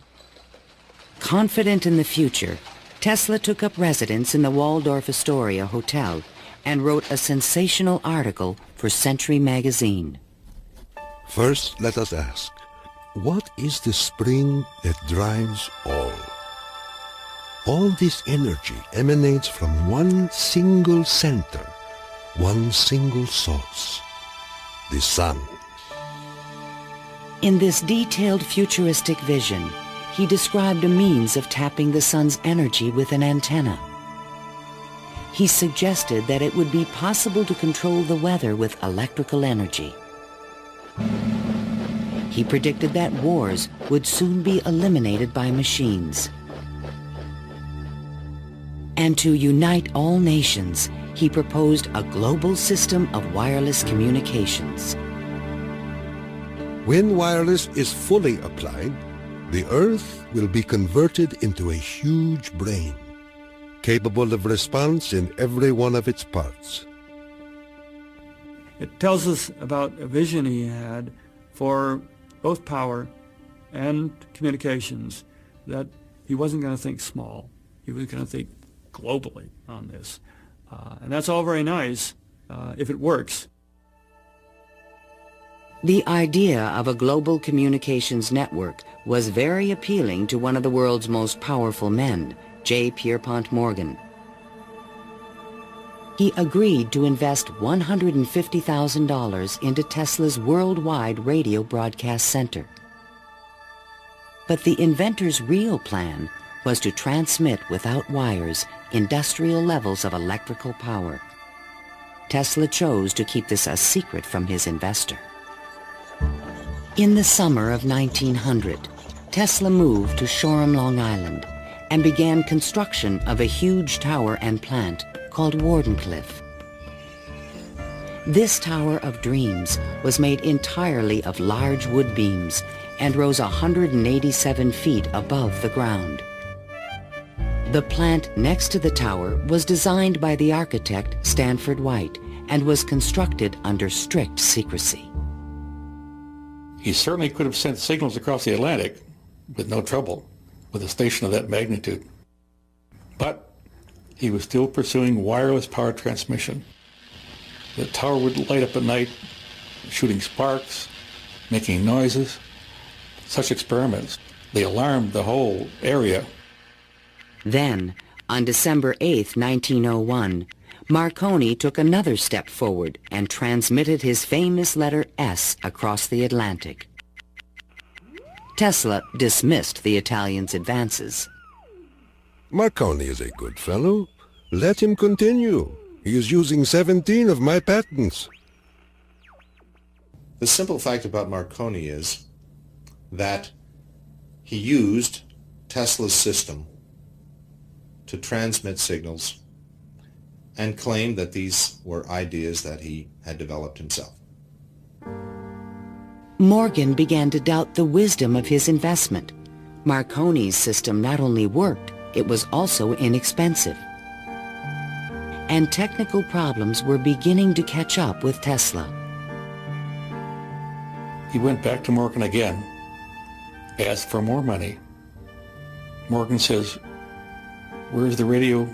Confident in the future, Tesla took up residence in the Waldorf Astoria Hotel and wrote a sensational article for Century magazine. First, let us ask, what is the spring that drives all? All this energy emanates from one single center, one single source, the sun. In this detailed futuristic vision, he described a means of tapping the sun's energy with an antenna. He suggested that it would be possible to control the weather with electrical energy. he predicted that wars would soon be eliminated by machines. And to unite all nations, he proposed a global system of wireless communications. When wireless is fully applied, the Earth will be converted into a huge brain, capable of response in every one of its parts. It tells us about a vision he had for both power and communications, that he wasn't going to think small. He was going to think globally on this. And that's all very nice if it works. The idea of a global communications network was very appealing to one of the world's most powerful men, J. Pierpont Morgan. He agreed to invest $150,000 into Tesla's worldwide radio broadcast center. But the inventor's real plan was to transmit without wires industrial levels of electrical power. Tesla chose to keep this a secret from his investor. In the summer of 1900, Tesla moved to Shoreham, Long Island, and began construction of a huge tower and plant called Wardenclyffe. This Tower of Dreams was made entirely of large wood beams and rose 187 feet above the ground. The plant next to the tower was designed by the architect Stanford White and was constructed under strict secrecy. He certainly could have sent signals across the Atlantic with no trouble with a station of that magnitude. But he was still pursuing wireless power transmission. The tower would light up at night, shooting sparks, making noises. Such experiments, they alarmed the whole area. Then, on December 8, 1901, Marconi took another step forward and transmitted his famous letter S across the Atlantic. Tesla dismissed the Italian's advances. Marconi is a good fellow. Let him continue. He is using 17 of my patents. The simple fact about Marconi is that he used Tesla's system to transmit signals and claimed that these were ideas that he had developed himself. Morgan began to doubt the wisdom of his investment. Marconi's system not only worked, it was also inexpensive. And technical problems were beginning to catch up with Tesla. He went back to Morgan again, asked for more money. Morgan says, "Where's the radio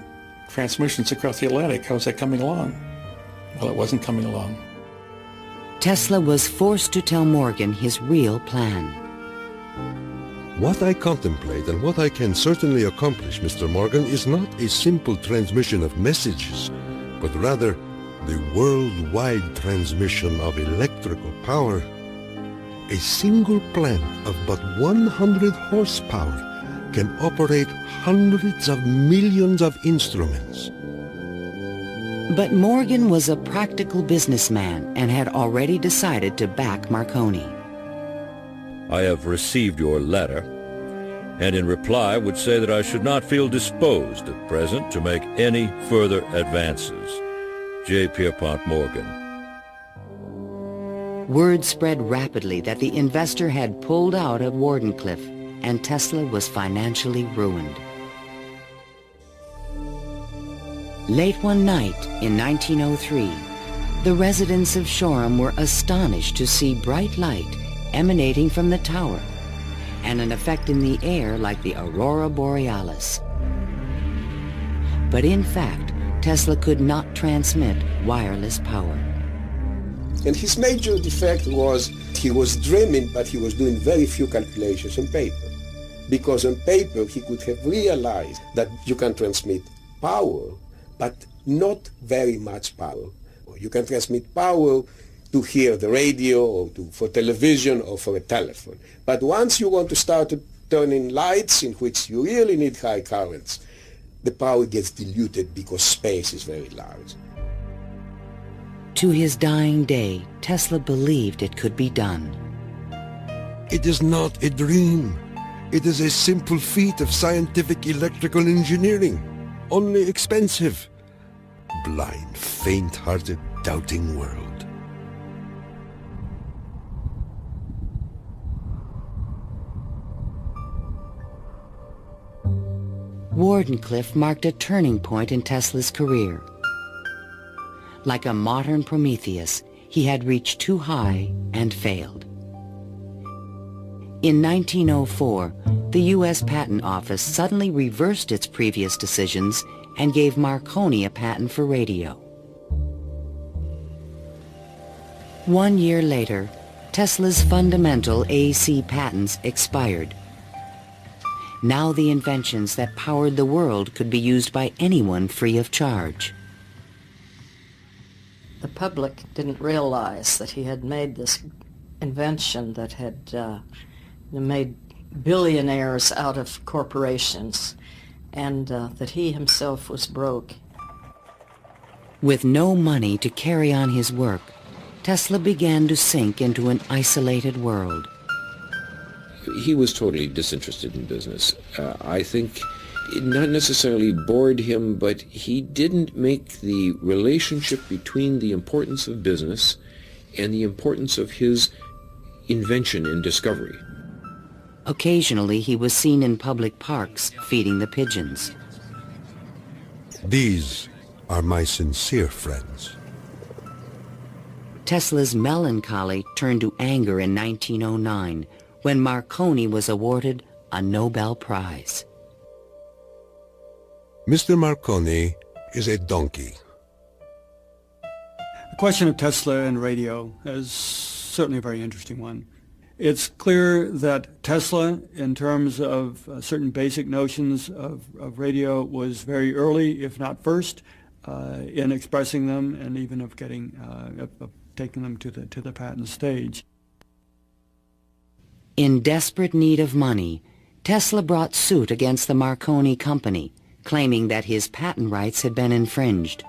transmissions across the Atlantic? How's that coming along?" Well, it wasn't coming along. Tesla was forced to tell Morgan his real plan. What I contemplate and what I can certainly accomplish, Mr. Morgan, is not a simple transmission of messages, but rather the worldwide transmission of electrical power. A single plant of but 100 horsepower can operate hundreds of millions of instruments. But Morgan was a practical businessman and had already decided to back Marconi. I have received your letter, and in reply would say that I should not feel disposed at present to make any further advances. J. Pierpont Morgan. Word spread rapidly that the investor had pulled out of Wardenclyffe, and Tesla was financially ruined. Late one night in 1903, the residents of Shoreham were astonished to see bright light emanating from the tower and an effect in the air like the aurora borealis. But in fact, Tesla could not transmit wireless power. And his major defect was he was dreaming, but he was doing very few calculations on paper. Because on paper he could have realized that you can transmit power, but not very much power. You can transmit power to hear the radio or for television or for a telephone. But once you want to start turning lights in which you really need high currents, the power gets diluted because space is very large. To his dying day, Tesla believed it could be done. It is not a dream. It is a simple feat of scientific electrical engineering, only expensive. Blind, faint-hearted, doubting world. Wardenclyffe marked a turning point in Tesla's career. Like a modern Prometheus, he had reached too high and failed. In 1904, the U.S. Patent Office suddenly reversed its previous decisions and gave Marconi a patent for radio. 1 year later, Tesla's fundamental AC patents expired. Now the inventions that powered the world could be used by anyone free of charge. The public didn't realize that he had made this invention that had made billionaires out of corporations, and that he himself was broke. With no money to carry on his work, Tesla began to sink into an isolated world. He was totally disinterested in business. I think it not necessarily bored him, but he didn't make the relationship between the importance of business and the importance of his invention and discovery. Occasionally, he was seen in public parks feeding the pigeons. These are my sincere friends. Tesla's melancholy turned to anger in 1909 when Marconi was awarded a Nobel Prize. Mr. Marconi is a donkey. The question of Tesla and radio is certainly a very interesting one. It's clear that Tesla, in terms of certain basic notions of radio, was very early, if not first, in expressing them and even of getting of taking them to the patent stage. In desperate need of money, Tesla brought suit against the Marconi company, claiming that his patent rights had been infringed.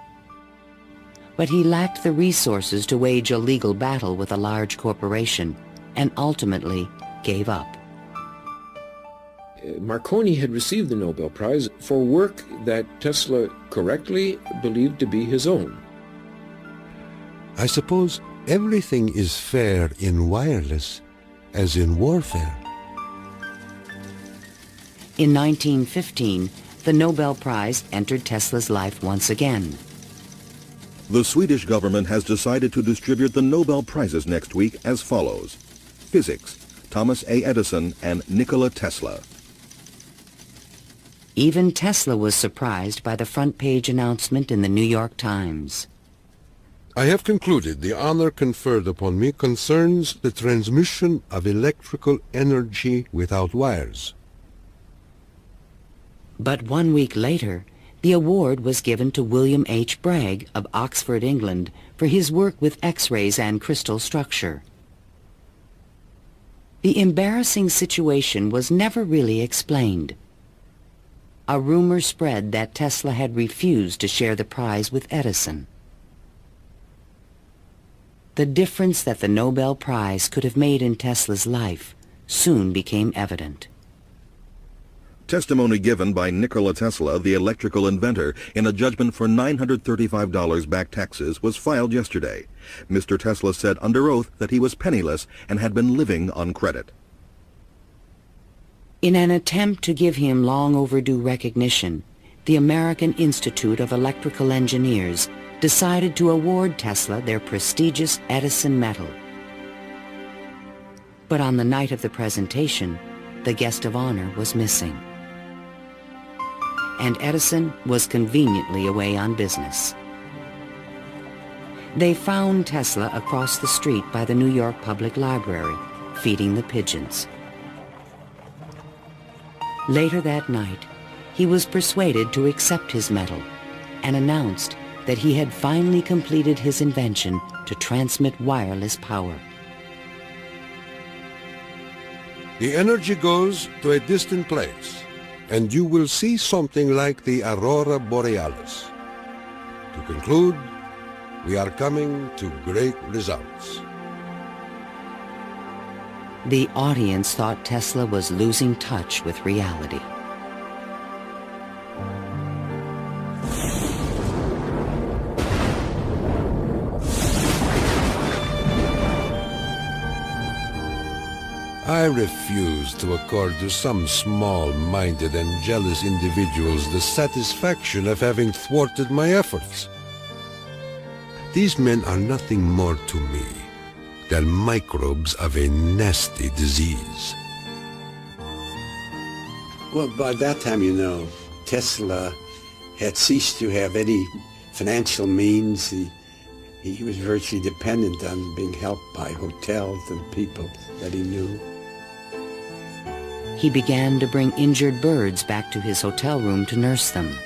But he lacked the resources to wage a legal battle with a large corporation, and ultimately gave up. Marconi had received the Nobel Prize for work that Tesla correctly believed to be his own. I suppose everything is fair in wireless as in warfare. In 1915, the Nobel Prize entered Tesla's life once again. The Swedish government has decided to distribute the Nobel Prizes next week as follows. Physics, Thomas A. Edison and Nikola Tesla. Even Tesla was surprised by the front-page announcement in the New York Times. I have concluded the honor conferred upon me concerns the transmission of electrical energy without wires. But 1 week later, the award was given to William H. Bragg of Oxford, England, for his work with X-rays and crystal structure. The embarrassing situation was never really explained. A rumor spread that Tesla had refused to share the prize with Edison. The difference that the Nobel Prize could have made in Tesla's life soon became evident. Testimony given by Nikola Tesla, the electrical inventor, in a judgment for $935 back taxes was filed yesterday. Mr. Tesla said under oath that he was penniless and had been living on credit. In an attempt to give him long overdue recognition, the American Institute of Electrical Engineers decided to award Tesla their prestigious Edison Medal. But on the night of the presentation, the guest of honor was missing. And Edison was conveniently away on business. They found Tesla across the street by the New York Public Library, feeding the pigeons. Later that night, he was persuaded to accept his medal and announced that he had finally completed his invention to transmit wireless power. The energy goes to a distant place, and you will see something like the aurora borealis. To conclude, we are coming to great results. The audience thought Tesla was losing touch with reality. I refuse to accord to some small-minded and jealous individuals the satisfaction of having thwarted my efforts. These men are nothing more to me than microbes of a nasty disease. Well, by that time, you know, Tesla had ceased to have any financial means. He was virtually dependent on being helped by hotels and people that he knew. He began to bring injured birds back to his hotel room to nurse them.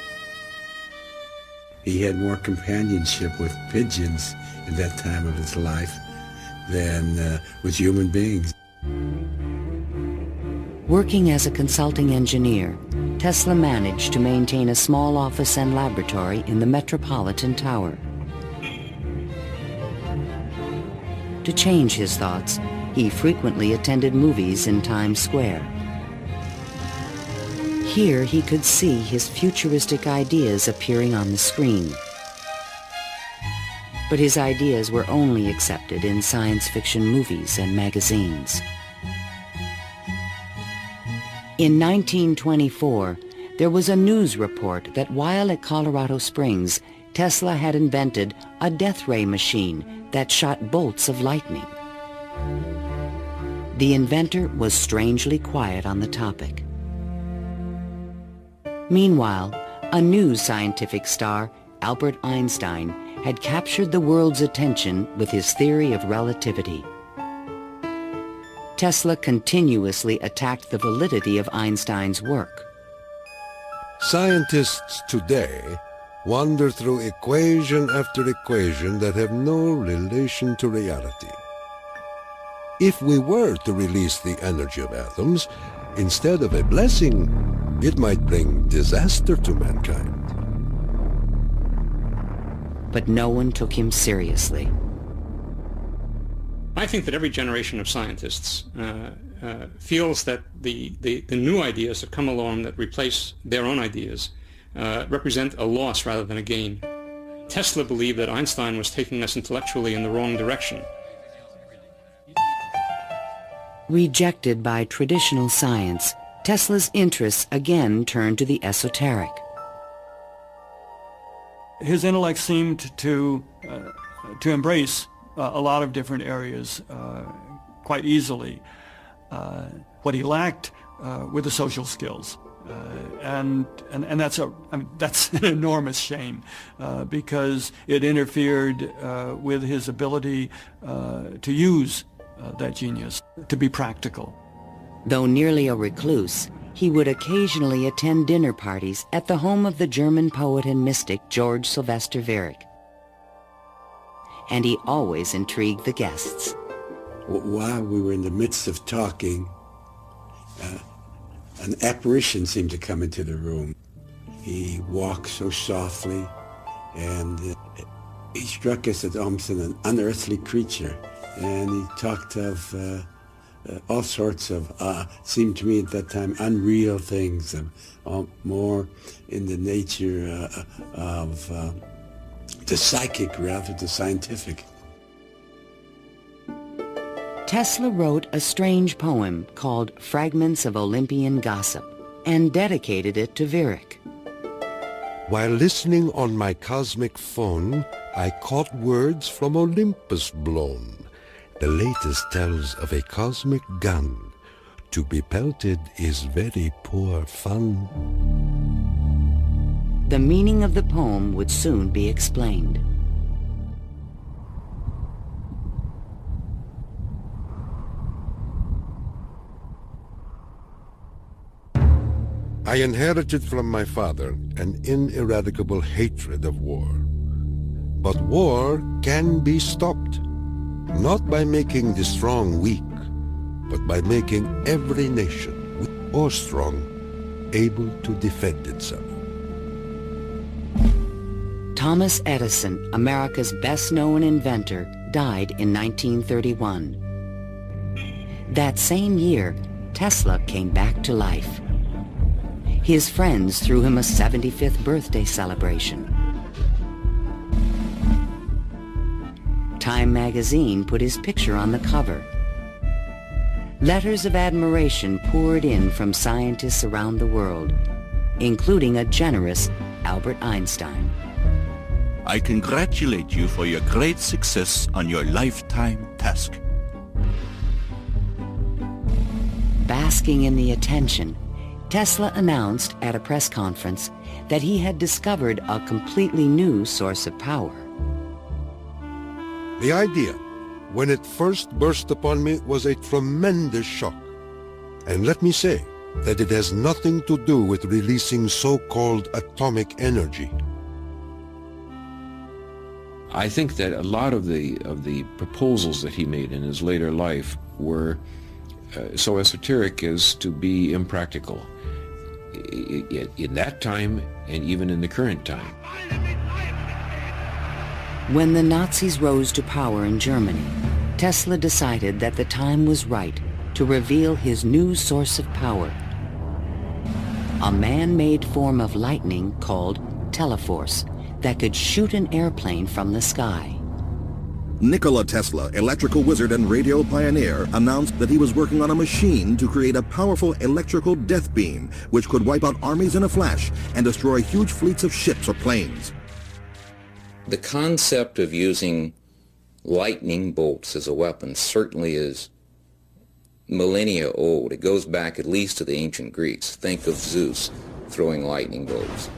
He had more companionship with pigeons at that time of his life than with human beings. Working as a consulting engineer, Tesla managed to maintain a small office and laboratory in the Metropolitan Tower. To change his thoughts, he frequently attended movies in Times Square. Here he could see his futuristic ideas appearing on the screen. But his ideas were only accepted in science fiction movies and magazines. In 1924, there was a news report that while at Colorado Springs, Tesla had invented a death ray machine that shot bolts of lightning. The inventor was strangely quiet on the topic. Meanwhile, a new scientific star, Albert Einstein, had captured the world's attention with his theory of relativity. Tesla continuously attacked the validity of Einstein's work. Scientists today wander through equation after equation that have no relation to reality. If we were to release the energy of atoms, instead of a blessing, it might bring disaster to mankind. But no one took him seriously. I think that every generation of scientists feels that the new ideas that come along that replace their own ideas represent a loss rather than a gain. Tesla believed that Einstein was taking us intellectually in the wrong direction. Rejected by traditional science, Tesla's interests again turned to the esoteric. His intellect seemed to embrace a lot of different areas quite easily. What he lacked were the social skills, and that's an enormous shame because it interfered with his ability to use that genius, to be practical. Though nearly a recluse, he would occasionally attend dinner parties at the home of the German poet and mystic George Sylvester Viereck. And he always intrigued the guests. While we were in the midst of talking, an apparition seemed to come into the room. He walked so softly, and he struck us as almost an unearthly creature. And he talked of all sorts of, seemed to me at that time, unreal things, more in the nature of the psychic rather than the scientific. Tesla wrote a strange poem called Fragments of Olympian Gossip and dedicated it to Viereck. While listening on my cosmic phone, I caught words from Olympus blown. The latest tells of a cosmic gun. To be pelted is very poor fun. The meaning of the poem would soon be explained. I inherited from my father an ineradicable hatred of war. But war can be stopped, not by making the strong weak, but by making every nation, weak or strong, able to defend itself. Thomas Edison, America's best-known inventor, died in 1931. That same year, Tesla came back to life. His friends threw him a 75th birthday celebration. Time magazine put his picture on the cover. Letters of admiration poured in from scientists around the world, including a generous Albert Einstein. I congratulate you for your great success on your lifetime task. Basking in the attention, Tesla announced at a press conference that he had discovered a completely new source of power. The idea, when it first burst upon me, was a tremendous shock. And let me say that it has nothing to do with releasing so-called atomic energy. I think that a lot of the proposals that he made in his later life were so esoteric as to be impractical in that time and even in the current time. When the Nazis rose to power in Germany, Tesla decided that the time was right to reveal his new source of power, a man-made form of lightning called teleforce that could shoot an airplane from the sky. Nikola Tesla, electrical wizard and radio pioneer, announced that he was working on a machine to create a powerful electrical death beam which could wipe out armies in a flash and destroy huge fleets of ships or planes. The concept of using lightning bolts as a weapon certainly is millennia old. It goes back at least to the ancient Greeks. Think of Zeus throwing lightning bolts.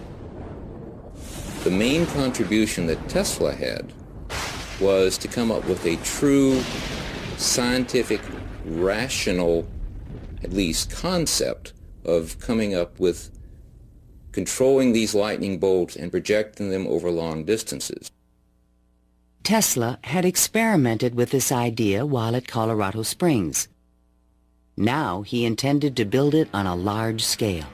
The main contribution that Tesla had was to come up with a true scientific, rational, at least concept of coming up with controlling these lightning bolts and projecting them over long distances. Tesla had experimented with this idea while at Colorado Springs. Now he intended to build it on a large scale.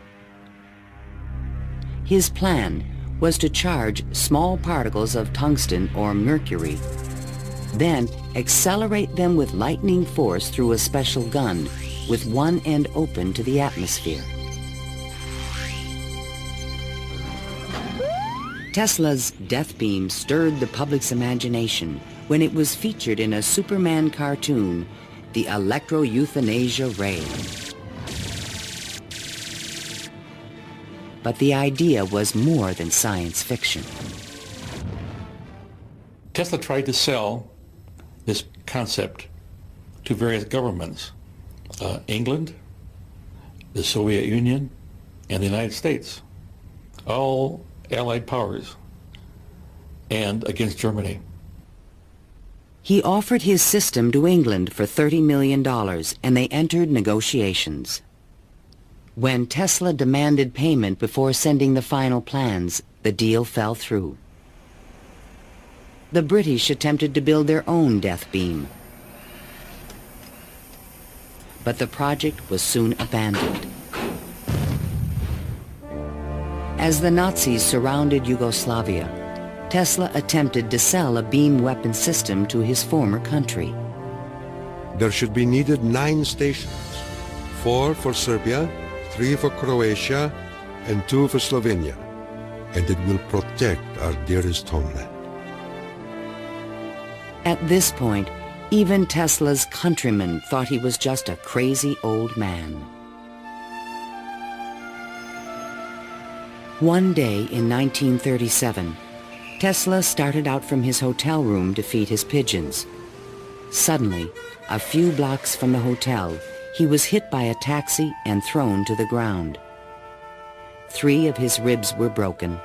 His plan was to charge small particles of tungsten or mercury, then accelerate them with lightning force through a special gun with one end open to the atmosphere. Tesla's death beam stirred the public's imagination when it was featured in a Superman cartoon, the electro-euthanasia ray. But the idea was more than science fiction. Tesla tried to sell this concept to various governments, England, the Soviet Union, and the United States, all Allied powers, and against Germany. He offered his system to England for $30 million, and they entered negotiations. When Tesla demanded payment before sending the final plans, the deal fell through. The British attempted to build their own death beam, but the project was soon abandoned. As the Nazis surrounded Yugoslavia, Tesla attempted to sell a beam weapon system to his former country. There should be needed 9 stations, 4 for Serbia, 3 for Croatia, and 2 for Slovenia, and it will protect our dearest homeland. At this point, even Tesla's countrymen thought he was just a crazy old man. One day in 1937, Tesla started out from his hotel room to feed his pigeons. Suddenly, a few blocks from the hotel, he was hit by a taxi and thrown to the ground. 3 of his ribs were broken.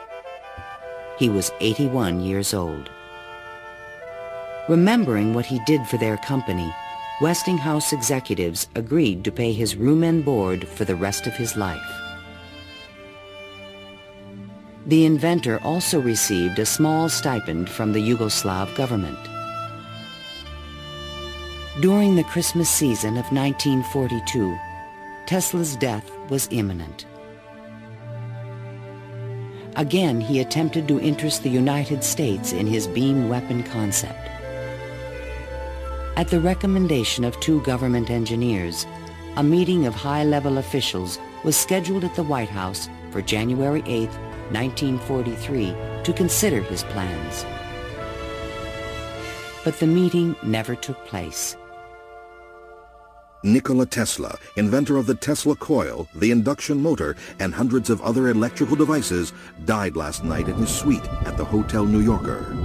He was 81 years old. Remembering what he did for their company, Westinghouse executives agreed to pay his room and board for the rest of his life. The inventor also received a small stipend from the Yugoslav government. During the Christmas season of 1942, Tesla's death was imminent. Again, he attempted to interest the United States in his beam weapon concept. At the recommendation of 2 government engineers, a meeting of high-level officials was scheduled at the White House for January 8, 1943, to consider his plans. But the meeting never took place. Nikola Tesla, inventor of the Tesla coil, the induction motor, and hundreds of other electrical devices, died last night in his suite at the Hotel New Yorker.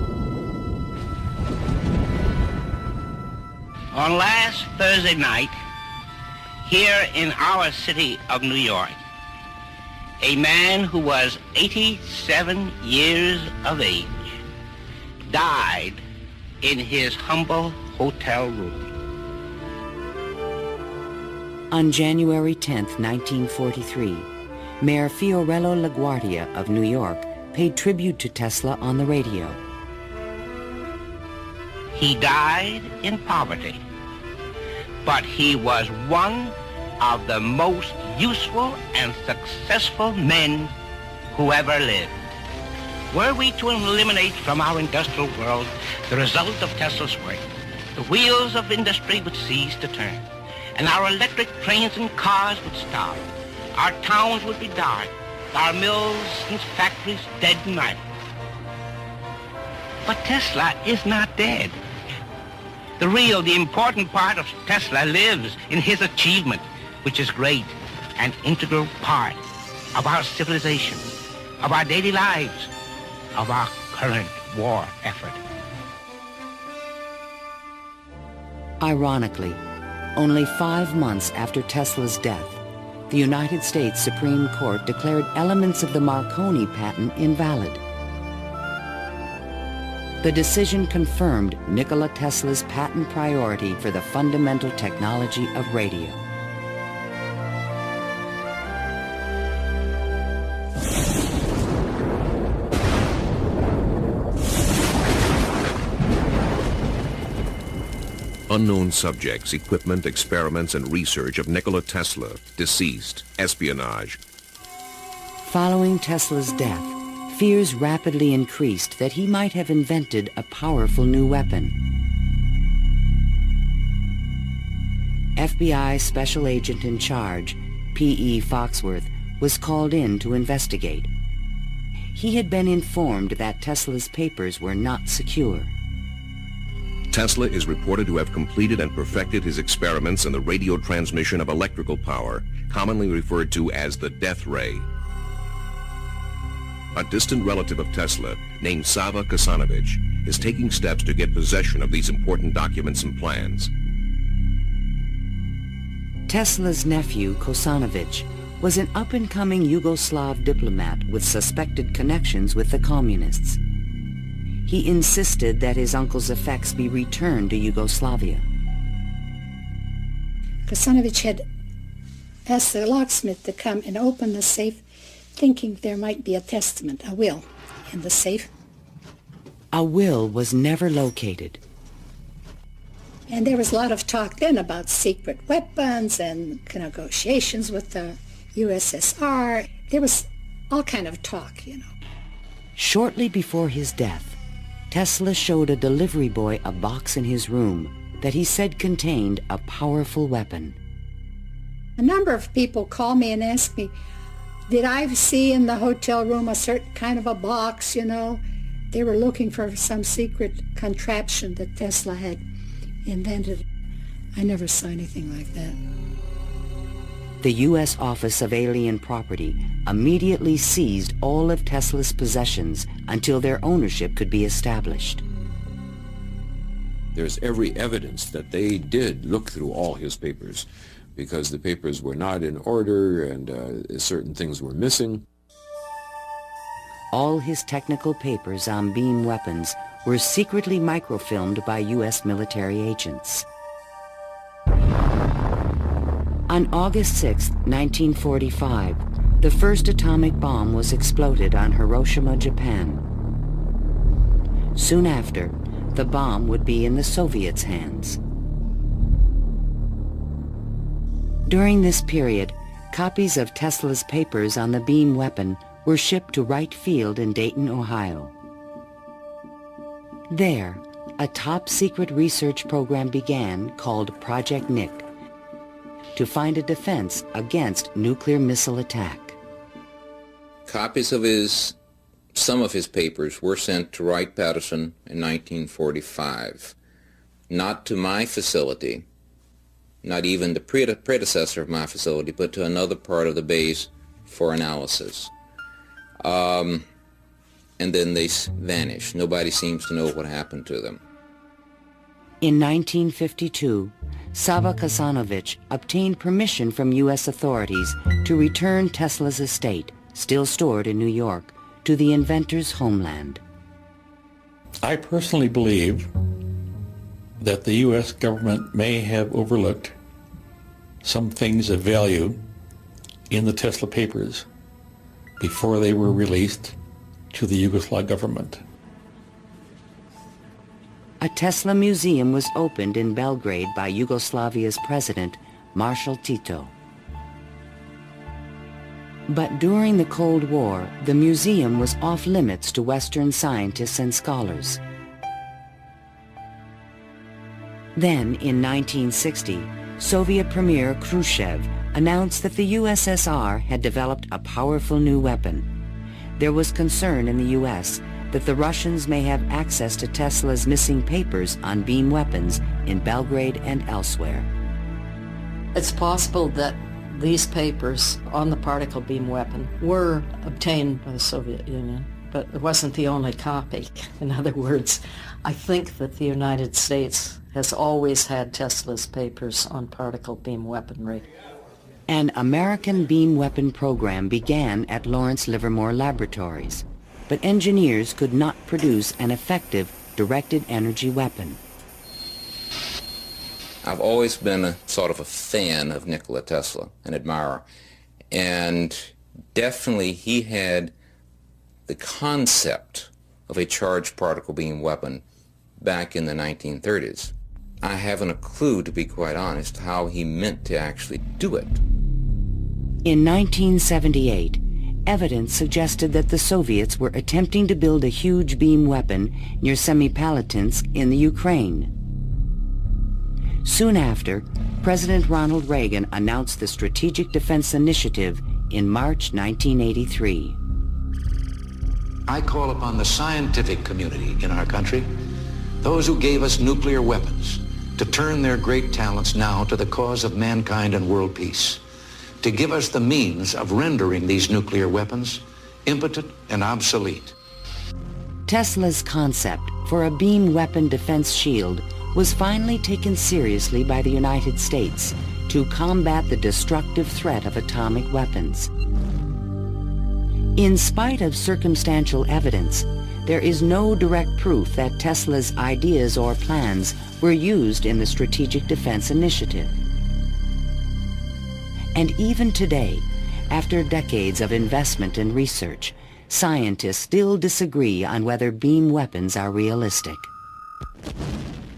On last Thursday night, here in our city of New York, a man who was 87 years of age died in his humble hotel room. On January 10, 1943, Mayor Fiorello LaGuardia of New York paid tribute to Tesla on the radio. He died in poverty, but he was one of the most useful and successful men who ever lived. Were we to eliminate from our industrial world the result of Tesla's work, the wheels of industry would cease to turn, and our electric trains and cars would stop. Our towns would be dark, our mills and factories dead and idle. But Tesla is not dead. The important part of Tesla lives in his achievement, which is great, an integral part of our civilization, of our daily lives, of our current war effort. Ironically, only 5 months after Tesla's death, the United States Supreme Court declared elements of the Marconi patent invalid. The decision confirmed Nikola Tesla's patent priority for the fundamental technology of radio. Unknown subjects, equipment, experiments, and research of Nikola Tesla, deceased, espionage. Following Tesla's death, fears rapidly increased that he might have invented a powerful new weapon. FBI Special Agent in Charge, P.E. Foxworth, was called in to investigate. He had been informed that Tesla's papers were not secure. Tesla is reported to have completed and perfected his experiments in the radio transmission of electrical power, commonly referred to as the death ray. A distant relative of Tesla, named Sava Kosanovich, is taking steps to get possession of these important documents and plans. Tesla's nephew, Kosanovich, was an up-and-coming Yugoslav diplomat with suspected connections with the communists. He insisted that his uncle's effects be returned to Yugoslavia. Kosanovich had asked the locksmith to come and open the safe, thinking there might be a testament, a will, in the safe. A will was never located. And there was a lot of talk then about secret weapons and negotiations with the USSR. There was all kind of talk, you know. Shortly before his death, Tesla showed a delivery boy a box in his room that he said contained a powerful weapon. A number of people called me and asked me, did I see in the hotel room a certain kind of a box, you know? They were looking for some secret contraption that Tesla had invented. I never saw anything like that. The U.S. Office of Alien Property immediately seized all of Tesla's possessions until their ownership could be established. There's every evidence that they did look through all his papers, because the papers were not in order and certain things were missing. All his technical papers on beam weapons were secretly microfilmed by U.S. military agents. On August 6, 1945, the first atomic bomb was exploded on Hiroshima, Japan. Soon after, the bomb would be in the Soviets' hands. During this period, copies of Tesla's papers on the beam weapon were shipped to Wright Field in Dayton, Ohio. There, a top-secret research program began called Project Nick to find a defense against nuclear missile attack. Copies of some of his papers were sent to Wright-Patterson in 1945, not to my facility, not even the predecessor of my facility, but to another part of the base for analysis. And then they vanished. Nobody seems to know what happened to them. In 1952, Sava Kasanovich obtained permission from U.S. authorities to return Tesla's estate, still stored in New York, to the inventor's homeland. I personally believe that the U.S. government may have overlooked some things of value in the Tesla papers before they were released to the Yugoslav government. A Tesla museum was opened in Belgrade by Yugoslavia's president, Marshal Tito. But during the Cold War, the museum was off limits to Western scientists and scholars. Then, in 1960, Soviet Premier Khrushchev announced that the USSR had developed a powerful new weapon. There was concern in the U.S. that the Russians may have access to Tesla's missing papers on beam weapons in Belgrade and elsewhere. It's possible that these papers on the particle beam weapon were obtained by the Soviet Union, but it wasn't the only copy. In other words, I think that the United States has always had Tesla's papers on particle beam weaponry. An American beam weapon program began at Lawrence Livermore Laboratories, but engineers could not produce an effective directed energy weapon. I've always been a sort of a fan of Nikola Tesla, an admirer, and definitely he had the concept of a charged particle beam weapon back in the 1930s. I haven't a clue, to be quite honest, how he meant to actually do it. In 1978, evidence suggested that the Soviets were attempting to build a huge beam weapon near Semipalatinsk in the Ukraine. Soon after, President Ronald Reagan announced the Strategic Defense Initiative in March 1983. I call upon the scientific community in our country, those who gave us nuclear weapons, to turn their great talents now to the cause of mankind and world peace, to give us the means of rendering these nuclear weapons impotent and obsolete. Tesla's concept for a beam weapon defense shield was finally taken seriously by the United States to combat the destructive threat of atomic weapons. In spite of circumstantial evidence, there is no direct proof that Tesla's ideas or plans were used in the Strategic Defense Initiative. And even today, after decades of investment and research, scientists still disagree on whether beam weapons are realistic.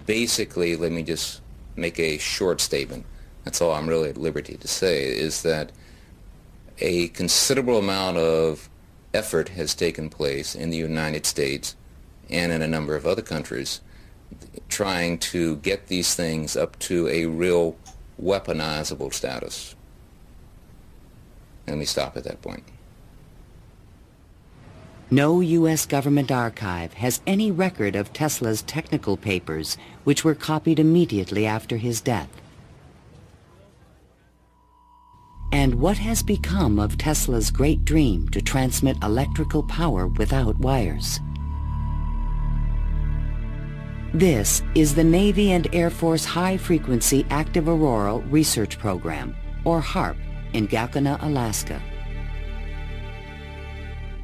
Basically, let me just make a short statement. That's all I'm really at liberty to say, is that a considerable amount of effort has taken place in the United States and in a number of other countries trying to get these things up to a real weaponizable status. Let me stop at that point. No U.S. government archive has any record of Tesla's technical papers, which were copied immediately after his death. And what has become of Tesla's great dream to transmit electrical power without wires? This is the Navy and Air Force High Frequency Active Auroral Research Program, or HAARP, in Gakona, Alaska.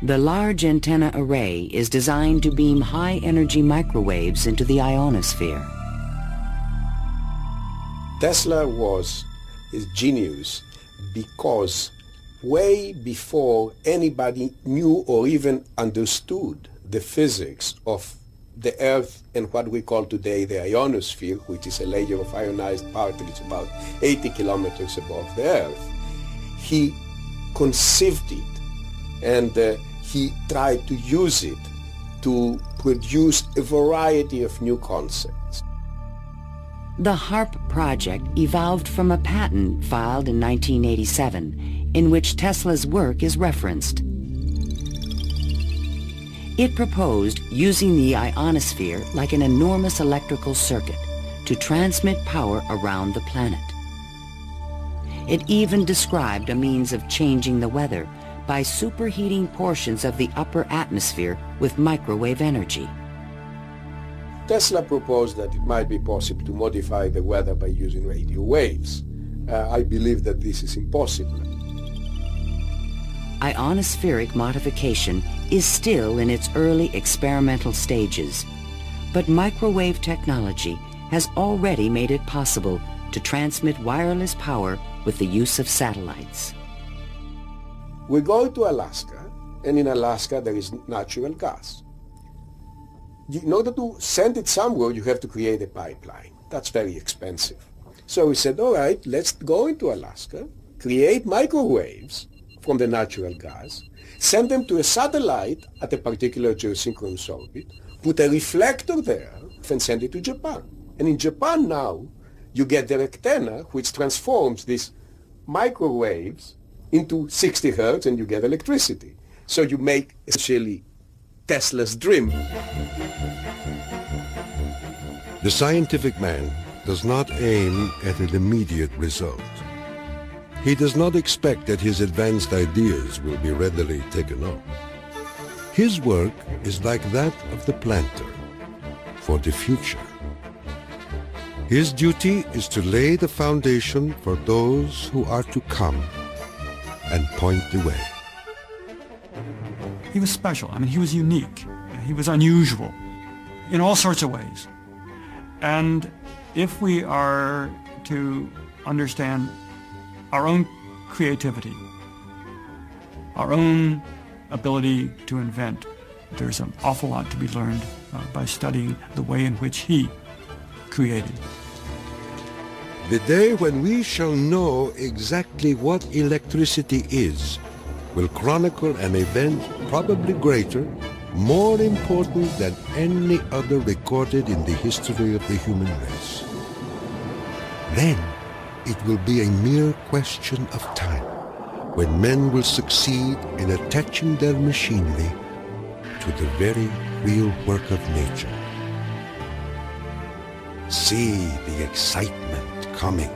The large antenna array is designed to beam high-energy microwaves into the ionosphere. Tesla was his genius because way before anybody knew or even understood the physics of the Earth and what we call today the ionosphere, which is a layer of ionized particles about 80 kilometers above the Earth, he conceived it and he tried to use it to produce a variety of new concepts. The HARP project evolved from a patent filed in 1987 in which Tesla's work is referenced. It proposed using the ionosphere like an enormous electrical circuit to transmit power around the planet. It even described a means of changing the weather by superheating portions of the upper atmosphere with microwave energy. Tesla proposed that it might be possible to modify the weather by using radio waves. I believe that this is impossible. Ionospheric modification is still in its early experimental stages, but microwave technology has already made it possible to transmit wireless power with the use of satellites. We go to Alaska, and in Alaska there is natural gas. In order to send it somewhere, you have to create a pipeline. That's very expensive. So we said, all right, let's go into Alaska, create microwaves from the natural gas, send them to a satellite at a particular geosynchronous orbit, put a reflector there, and send it to Japan. And in Japan now, you get the antenna, which transforms these microwaves into 60 hertz, and you get electricity. So you make essentially Tesla's dream. The scientific man does not aim at an immediate result. He does not expect that his advanced ideas will be readily taken up. His work is like that of the planter for the future. His duty is to lay the foundation for those who are to come and point the way. He was special. I mean, he was unique. He was unusual in all sorts of ways. And if we are to understand our own creativity, our own ability to invent, there's an awful lot to be learned by studying the way in which he created. The day when we shall know exactly what electricity is will chronicle an event probably greater, more important than any other recorded in the history of the human race. Then it will be a mere question of time when men will succeed in attaching their machinery to the very real work of nature. See the excitement coming.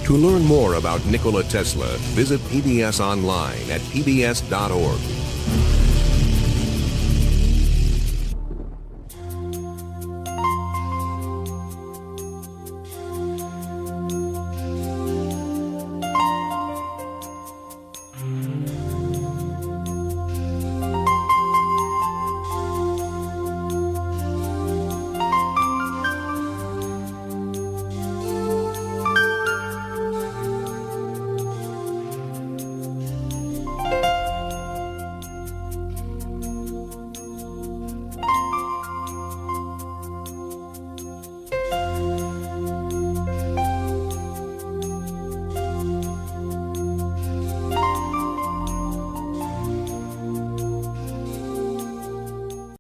To learn more about Nikola Tesla, visit PBS online at pbs.org.